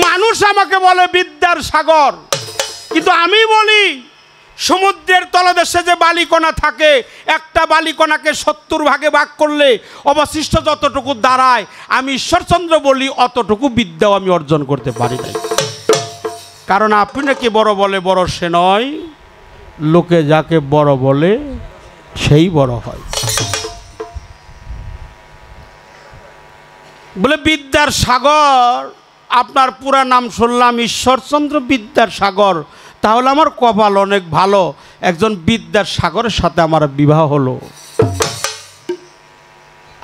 মানুষ আমাকে বলে বিদ্যার সাগর। কিন্তু আমি বলি সমুদ্রের তলদেশে যে বালিকণা থাকে, একটা বালিকণাকে 70 ভাগে ভাগ করলে অবশিষ্ট যতটুকু দাঁড়ায়, আমি ঈশ্বরচন্দ্র বলি অতটুকু বিদ্যাও আমি অর্জন করতে পারি নাই। কারণ আপনি নাকি বড় বলে বড় সে নয়, লোকে যাকে বড় বলে সেই বড় হয়। বলে বিদ্যার সাগর, আপনার পুরা নাম শুনলাম ঈশ্বরচন্দ্র বিদ্যার সাগর, তাহলে আমার কপাল অনেক ভালো, একজন বিদ্যার সাগরের সাথে আমার বিবাহ হলো।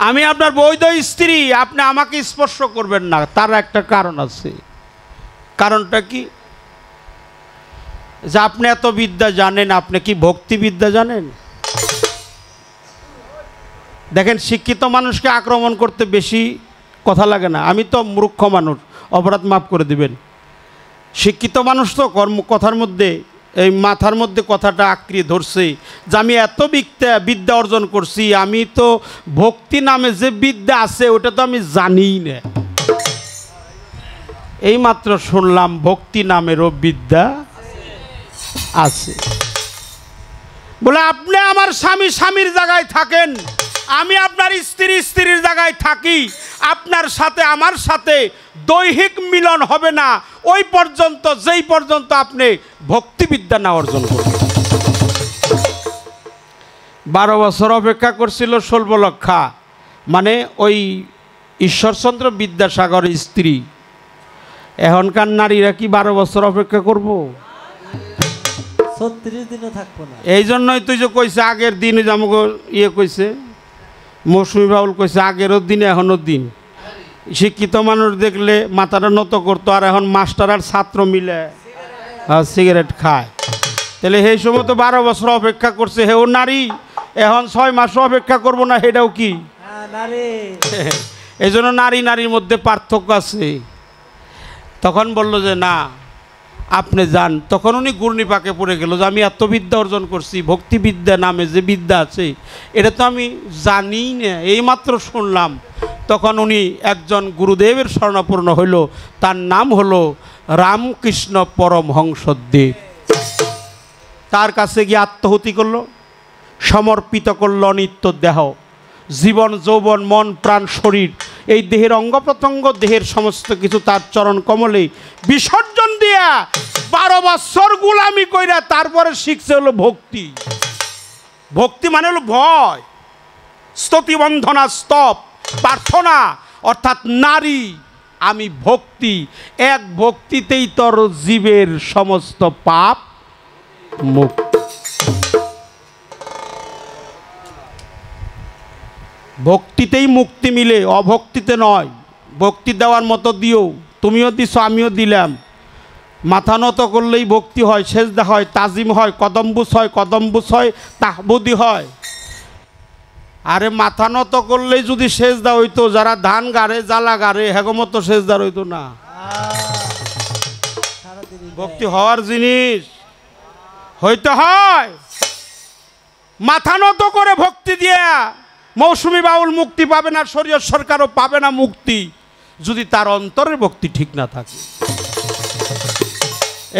আমি আপনার বৈধ স্ত্রী, আপনি আমাকে স্পর্শ করবেন না। তার একটা কারণ আছে। কারণটা কি? যে আপনি এত বিদ্যা জানেন, আপনি কি ভক্তিবিদ্যা জানেন? দেখেন, শিক্ষিত মানুষকে আক্রমণ করতে বেশি কথা লাগে না, আমি তো মূর্খ মানুষ, অপরাধ মাফ করে দিবেন। শিক্ষিত মানুষ তো কথার মধ্যে এই মাথার মধ্যে কথাটা আঁকড়ে ধরছে যে আমি এত বিদ্যা অর্জন করছি, আমি তো ভক্তি নামে যে বিদ্যা আছে ওটা তো আমি জানিই না। এইমাত্র শুনলাম ভক্তি নামেরও বিদ্যা আছে। বলে আপনি আমার স্বামী স্বামীর জায়গায় থাকেন, আমি আপনার স্ত্রী স্ত্রীর জায়গায় থাকি, আপনার সাথে আমার সাথে দৈহিক মিলন হবে না ওই পর্যন্ত, যেই পর্যন্ত আপনি ভক্তিবিদ্যা না অর্জন করবেন। 12 বছর অপেক্ষা করছিল ষোলবলক্ষা, মানে ওই ঈশ্বরচন্দ্র বিদ্যাসাগরের স্ত্রী। এখনকার নারীরা কি 12 বছর অপেক্ষা করব? 36 দিনও থাকবো না। এই জন্যই তুই যে কইছে আগের দিন, আমাকে ইয়ে কইছে মৌসুমী বাউল কইছে আগেরও দিন এখনও দিন। শিক্ষিত মানুষ দেখলে মাথাটা নত করতো, আর এখন মাস্টার আর ছাত্র মিলে সিগারেট খায়। তাহলে সেই সময় তো 12 বছর অপেক্ষা করছে, হেও নারী, এখন 6 মাসও অপেক্ষা করবো না, সেটাও কি? এই জন্য নারী নারীর মধ্যে পার্থক্য আছে। তখন বলল যে না আপনি যান। তখন উনি ঘূর্ণিপাকে পড়ে গেল যে আমি এত বিদ্যা অর্জন করছি, ভক্তিবিদ্যা নামে যে বিদ্যা আছে এটা তো আমি জানি না, এইমাত্র শুনলাম। তখন উনি একজন গুরুদেবের শরণাপন্ন হইল, তার নাম হলো রামকৃষ্ণ পরমহংসদেব। তার কাছে গিয়ে আত্মহুতি করলো, সমর্পিত করল নিত্য দেহ, জীবন যৌবন মন প্রাণ শরীর, এই দেহের অঙ্গ প্রত্যঙ্গ, দেহের সমস্ত কিছু তার চরণ কমলে বিসর্জন দিয়া 12 বছর গোলামি কইরা তারপরে শিখছে হলো ভক্তি। ভক্তি মানে হলো ভয়, স্তুতি বন্ধনা স্তব প্রার্থনা, অর্থাৎ নারী আমি ভক্তি, এক ভক্তিতেই তোর জীবের সমস্ত পাপ মুক্ত। ভক্তিতেই মুক্তি মিলে, অভক্তিতে নয়। ভক্তি দেওয়ার মতো দিও, তুমিও দিছো আমিও দিলাম। মাথা নত করলেই ভক্তি হয়, সেজদা হয়, তাজিম হয়, কদম্বুস হয়, কদম্বুস হয়, তাহবুদি হয়। আরে মাথা নত করলেই যদি সেজদা হইতো, যারা ধান গাড়ে জ্বালা গাড়ে হেগমতো সেজদার হইতো না। ভক্তি হওয়ার জিনিস হইতে হয়। মাথা নত করে ভক্তি দিয়া মৌসুমী বাউল মুক্তি পাবে না, শরীয়ত সরকারও পাবে না মুক্তি, যদি তার অন্তরের ভক্তি ঠিক না থাকে।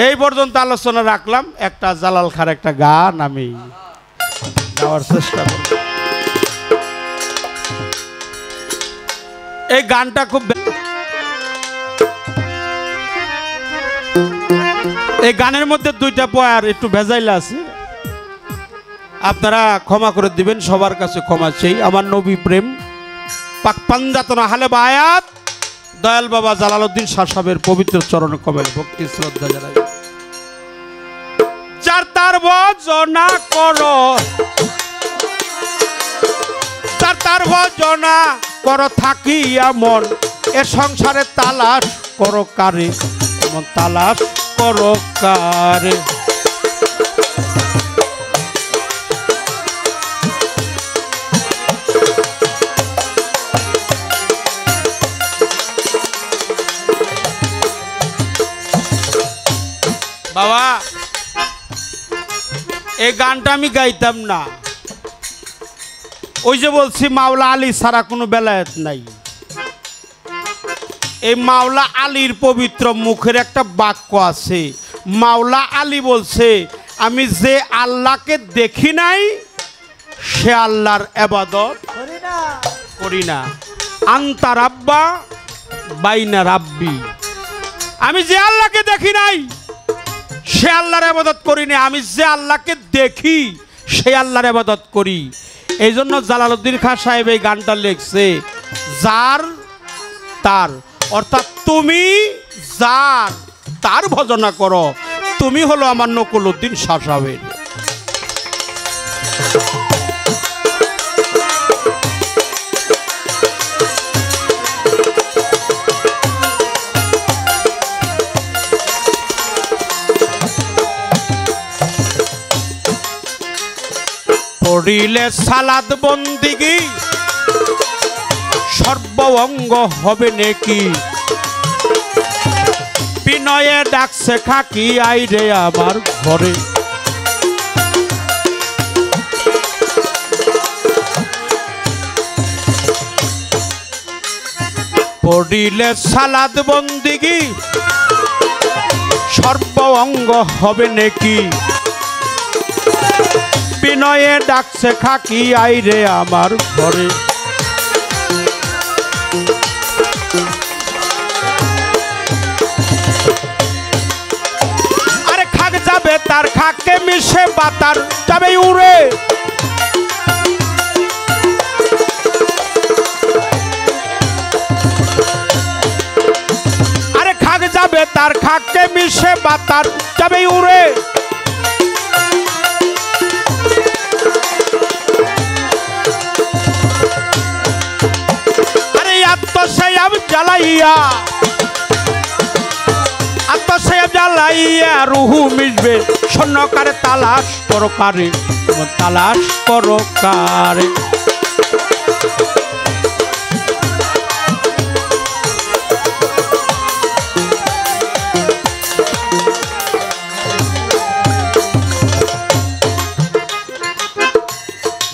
এই পর্যন্ত আলোচনা রাখলাম। একটা জালাল খার একটা গান আমি গাওয়ার চেষ্টা করব। এই গানটা খুব, এই গানের মধ্যে 2টা পয়ার একটু ভেজাইল আছে, আপনারা ক্ষমা করে দিবেন, সবার কাছে ক্ষমা চাই। আমার নবী প্রেম পাক পাঞ্জাতন হালে বায়াত দয়াল বাবা জালালউদ্দিন শাহ সাহেবের পবিত্র চরণ কমল ভক্তি শ্রদ্ধা জানাই। যার তার ভজনা করো, যার তার ভজনা করো থাকি এমন, এ সংসারে তালাশ করো কারে, এমন তালাশ করো কারে। বাবা এই গানটা আমি গাইতাম না, ওই যে বলছি মাওলা আলী ছাড়া কোনো বেলায়েত নাই। এই মাওলা আলীর পবিত্র মুখের একটা বাক্য আছে, মাওলা আলী বলছে আমি যে আল্লাহকে দেখি নাই সে আল্লাহর ইবাদত করি না। আন্তা রাব্বা বাইনা রাব্বি, আমি যে আল্লাহকে দেখি নাই সে আল্লাহর ইবাদত করি না, আমি যে আল্লাহকে দেখি সে আল্লাহর ইবাদত করি। এই জন্য জালালউদ্দিন খাঁ সাহেব এই গানটা লিখছে, যার তার, অর্থাৎ তুমি যার তার ভজনা করো, তুমি হলো আমার নকুলউদ্দিন শাহ সাহেব। পড়িলে সালাদ বন্দিগি সর্ব অঙ্গ হবে নেকি বিনয়ে ডাকছে খাকি আইরে আমার ঘরে পড়িলে সালাদ বন্দিগি সর্ব অঙ্গ হবে নেকি বিনয়ে ডাকছে খাকি আইরে আমার ঘরে আরে খাক যাবে তার খাকে মিশে বাতার যাবে উড়ে আরে খাক যাবে তার খাকে মিশে বাতার যাবে উড়ে আত্মসেয়াব জ্বালাইয়া রুহু মিশবে স্বর্ণকারে তালাশ করো কারে তালাশ করো কারে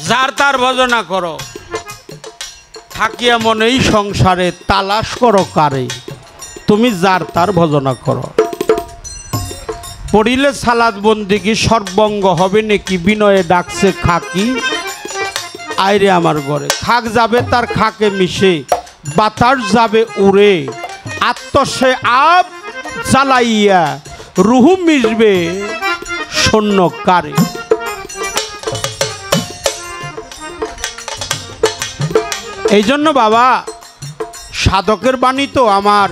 যার তার ভজনা করো থাকিয়া মনেই সংসারে তালাশ করো কারে তুমি যার তার ভজনা করো পড়িলে সালাদ বন্দিগি সর্বঙ্গ হবে নাকি বিনয়ে ডাকছে খাকি আইরে আমার ঘরে খাক যাবে তার খাকে মিশে বাতাস যাবে উড়ে আত্মসে আব জ্বালাইয়া রুহু মিশবে শূন্য কারে এই জন্য বাবা সাধকের বাণী তো আমার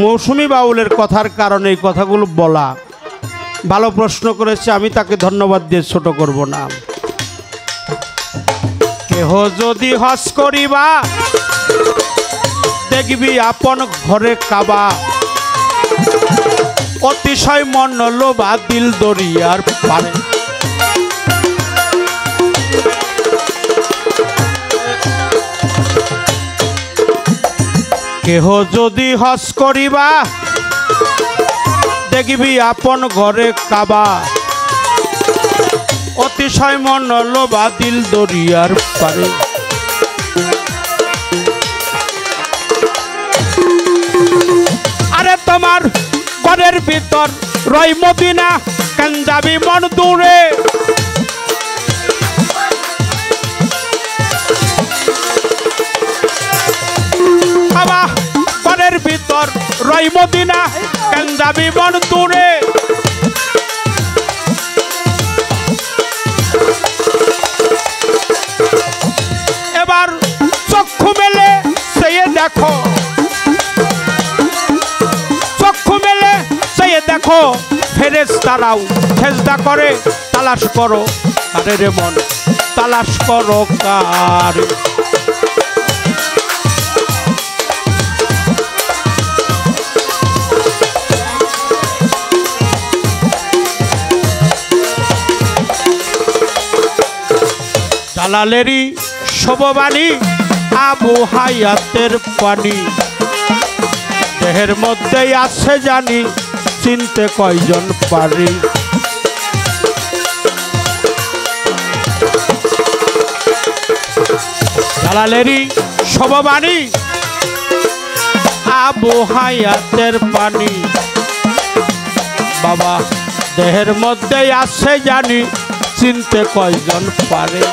মৌসুমী বাউলের কথার কারণে এই কথাগুলো বলা ভালো প্রশ্ন করেছে আমি তাকে ধন্যবাদ দিয়ে ছোট করব না কেহ যদি হস করিবা দেখবি আপন ঘরে কাবা অতিশয় মন লোভা দিল দরিয়ার পারে কেহ যদি হস করিবা দেখবি আপন ঘরে কাবা অতিশয় মন লোভা দিল দরিয়ার পারে আরে তোমার ঘরের ভিতর রই মদিনা কেন যাবি মন দূরে বাবা ঘরের ভিতর রই মদিনা কেন যাবি মন দূরে এবার চক্ষু মেলে চেয়ে দেখো চক্ষু মেলে চেয়ে দেখো ফেরেশতারাও সেজদা করে তালাশ করো কারে রে মন তালাশ করো কারে জালালেরই শোভবাণী আবু হায়াতের পানি দেহের মধ্যেই আছে জানি চিনতে কয়জন পারি জালালেরই শোভবাণী আবু হায়াতের পানি বাবা দেহের মধ্যেই আছে জানি চিনতে কয়জন পারে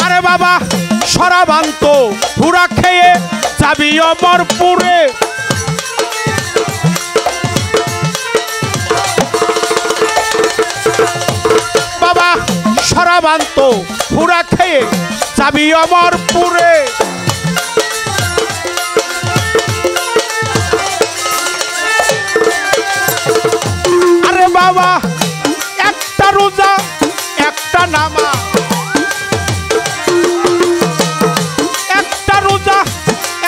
আরে বাবা সরাবান্ত পুরা খেয়ে যাবি অমরপুরে বাবা সরাবান্ত পুরা খেয়ে যাবি অমরপুরে আরে বাবা একটা রোজা একটা নামাজ একটা রোজা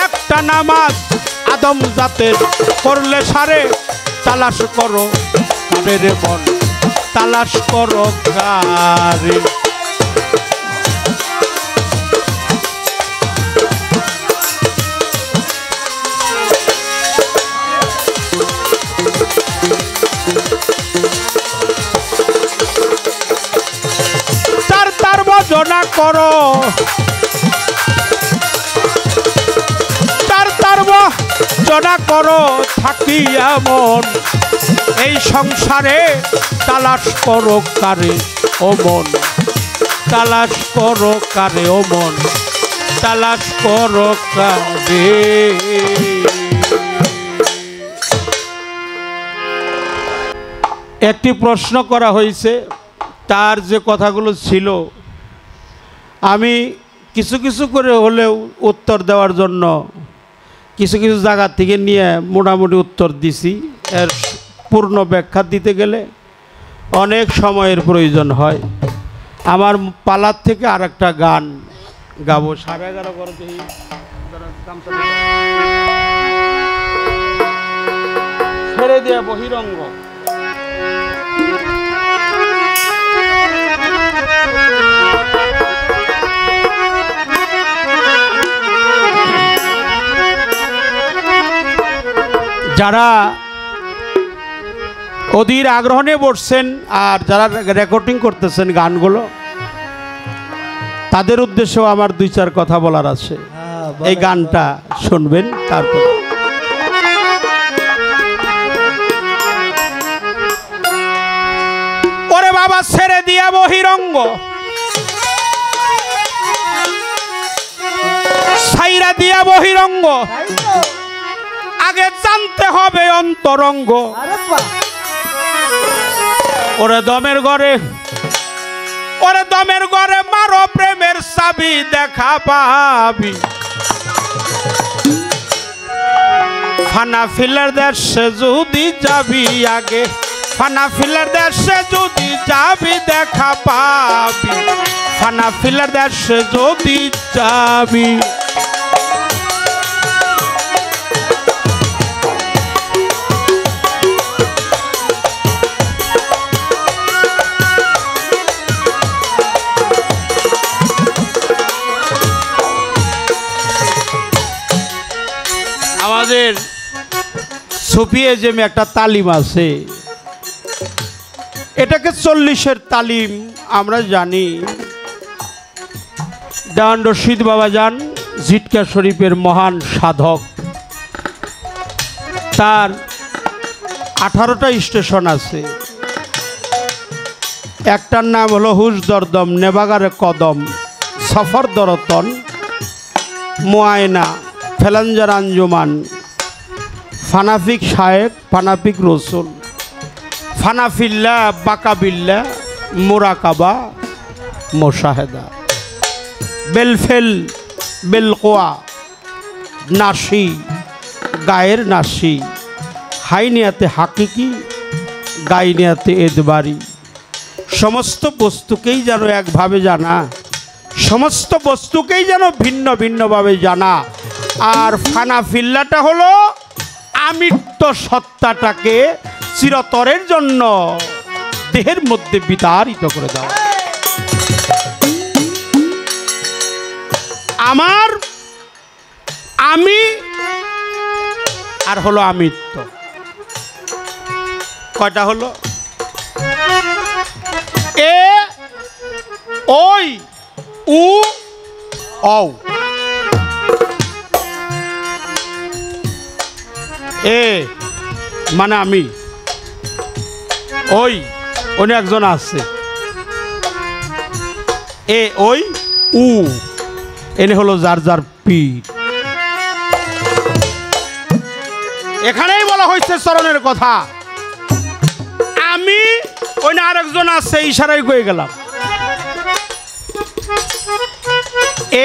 একটা নামাজ আদম জাতের করলে সারে তালাশ করো কারে রে মন তালাশ করো কারে। তার ভজনা করো, তার ভজনা করো থাকি এমন, এই সংসারে তালাশ করো কারে ও মন, তালাশ করো কারে ও মন, তালাশ করো কারে। একটি প্রশ্ন করা হয়েছে, তার যে কথাগুলো ছিল আমি কিছু কিছু করে হলেও উত্তর দেওয়ার জন্য কিছু কিছু জায়গা থেকে নিয়ে মোটামুটি উত্তর দিছি। এর পূর্ণ ব্যাখ্যা দিতে গেলে অনেক সময়ের প্রয়োজন হয়। আমার পালার থেকে আর একটা গান গাবো। 11:30 করে দেখি ছেড়ে দেয়া বহিরঙ্গ। যারা অধীর আগ্রহ নিয়ে বসছেন আর যারা রেকর্ডিং করতেছেন গানগুলো, তাদের উদ্দেশ্যেও আমার 2-4 কথা বলার আছে। এই গানটা শুনবেন। তারপর ওরে বাবা ছেড়ে দিয়া বহিরঙ্গ, ছাইরা দিয়া বহিরঙ্গ, আগে জানতে হবে অন্তরঙ্গ। ওরে দমের ঘরে, ওরে দমের ঘরে মারো প্রেমের চাবি দেখা পাবি। ফানা ফিলার দেশে যদি যাবি আগে, ফানা ফিলার দেশে যদি যাবি দেখা পাবি, ফানা ফিলার দেশে যদি যাবি। আমাদের সুফিজমে একটা তালিম আছে, এটাকে 40-এর তালিম আমরা জানি। ডান রশিদ বাবা যান জিটকা শরীফের মহান সাধক, তার 18টা স্টেশন আছে। একটার নাম হলো হুশ দরদম, নেবাগারে কদম, সফর দরতন, মুআয়না, ফেলাঞ্জার আঞ্জুমান, ফানাফিক শায়েক, ফানাফিক রসুল, ফানাফিল্লা, বাকাবিল্লা, মুরাকাবা, মোশাহেদা, বেলফেল, বেলকোয়া, নাসি, গায়ের নাসি, হাইনিয়াতে হাকিকি, গাইনিয়াতে এদবারি। সমস্ত বস্তুকেই যেন একভাবে জানা, সমস্ত বস্তুকেই যেন ভিন্ন ভিন্নভাবে জানা। আর ফানাফিল্লাটা হলো আমিত্ব সত্তাটাকে চিরতরের জন্য দেহের মধ্যে বিতাড়িত করে দাও। আমার আমি আর হলো আমিত্ব, কয়টা হলো? এ ওই উ ঔ। এ মানে আমি, ওই অন্য একজন আছে, এ ওই উ, এনে হলো যার যার পীর। এখানেই বলা হয়েছে চরণের কথা। আমি ওই না আরেকজন আছে, ইশারাই কয়ে গেলাম।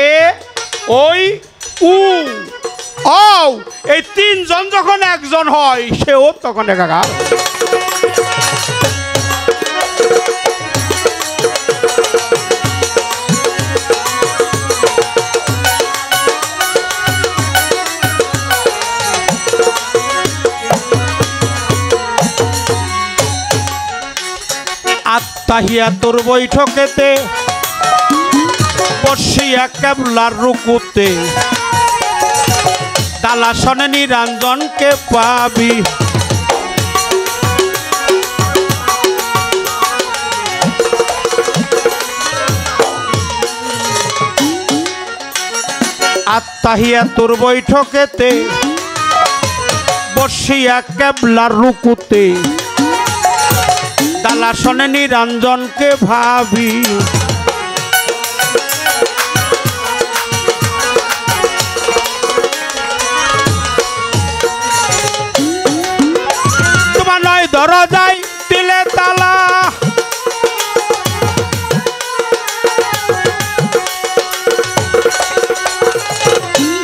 এ ওই উ ও, এই 3 জন যখন একজন হয় সেও তখন একাকার। আত্তাহিয়াতুর বৈঠকেতে বসিয়া কেবলার রুকুতে তালাসনে নিরঞ্জনকে পাবি। আত্তাহিয়াতুর বৈঠকেতে বসিয়া কেবলার রুকুতে তালাসনে নিরঞ্জনকে ভাবি। তোমার নয় দরজায় দিলে তালা,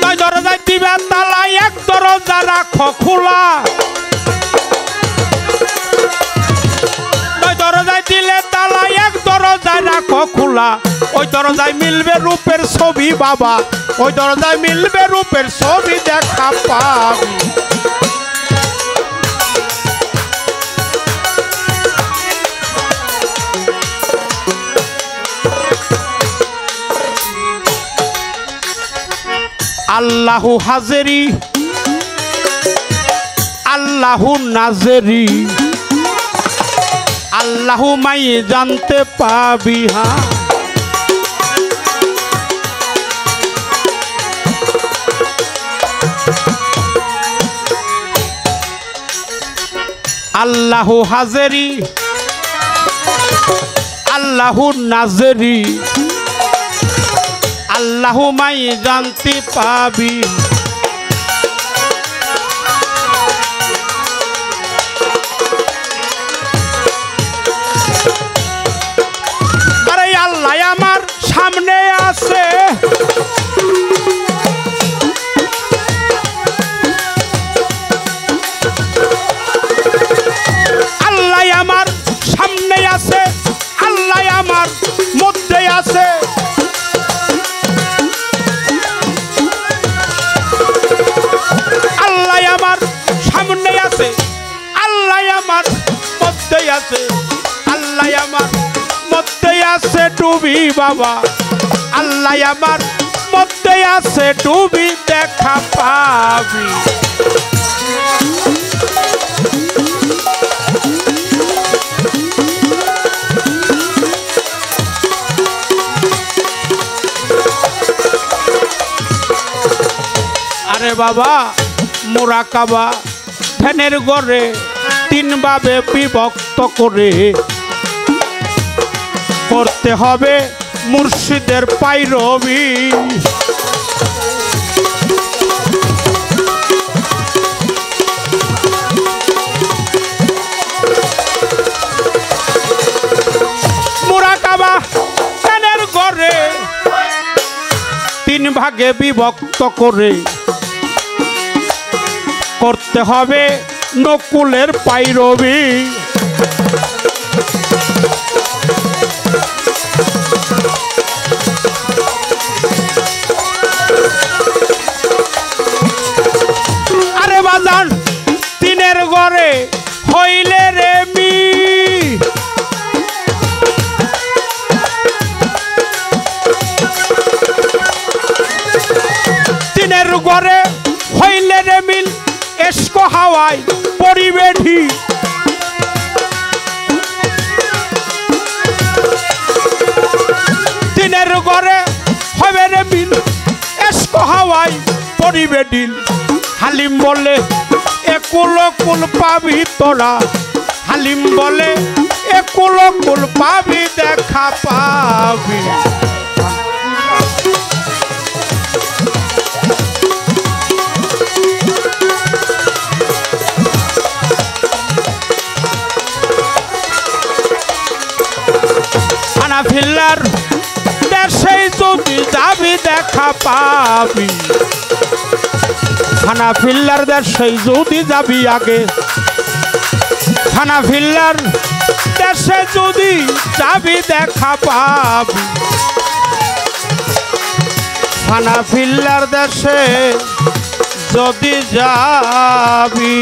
নয় দরজায় দিবে তালা, এক দরজা রাখো খোলা। নয় দরজায় দিলে তালা, এক দরজায় রাখো খোলা। ওই দরজায় মিলবে রূপের ছবি বাবা, ওই দরজায় মিলবে রূপের ছবি দেখা পাবি। আল্লাহু হাজেরি আল্লাহু নাজেরি, আল্লাহু মাই জানতে পাবি। হ্যাঁ আল্লাহু হাজেরি আল্লাহু নাজেরি, আল্লাহু মাই জানতে পাবি। আরে আল্লাহ আমার সামনে আছে, আল্লাহ আমার সামনে আছে, আল্লাহ আমার মধ্যে আছে। আল্লাহ আমার সামনে আছে, আল্লাহ আমার মধ্যে আছে, আল্লাহ আমার মধ্যে আছে ডুবি বাবা, আল্লাহ আমার মধ্যে আছে ডুবি দেখা পাবি। আরে বাবা মুরাকাবা ধ্যানের গড়ে তিন ভাবে বিভক্ত করে করতে হবে মুর্শিদের পাইরবি। মুরাকাবা ধ্যানের গড়ে তিন ভাগে বিভক্ত করে করতে হবে নকুলের পাইরবি। আরে বাজান তিনের ঘরে হইলে রে মি, তিনের ঘরে হইলে রে মিল, এসকো হাওয়ায় পরিবে ঢিল। তিনের ঘরে হবে রে মিল, এসকো হাওয়ায় পরিবে ঢিল। হালিম বলে একুল কুল পাবি তোরা, হালিম বলে একুল কুল পাবি দেখা পাবি। হানাফিল্লার দেশে যদি যাবি দেখা পাবি, হানাফিল্লার দেশে যদি যাবি আগে, হানাফিল্লার দেশে যদি যাবি দেখা পাবি, হানাফিল্লার দেশে যদি যাবি।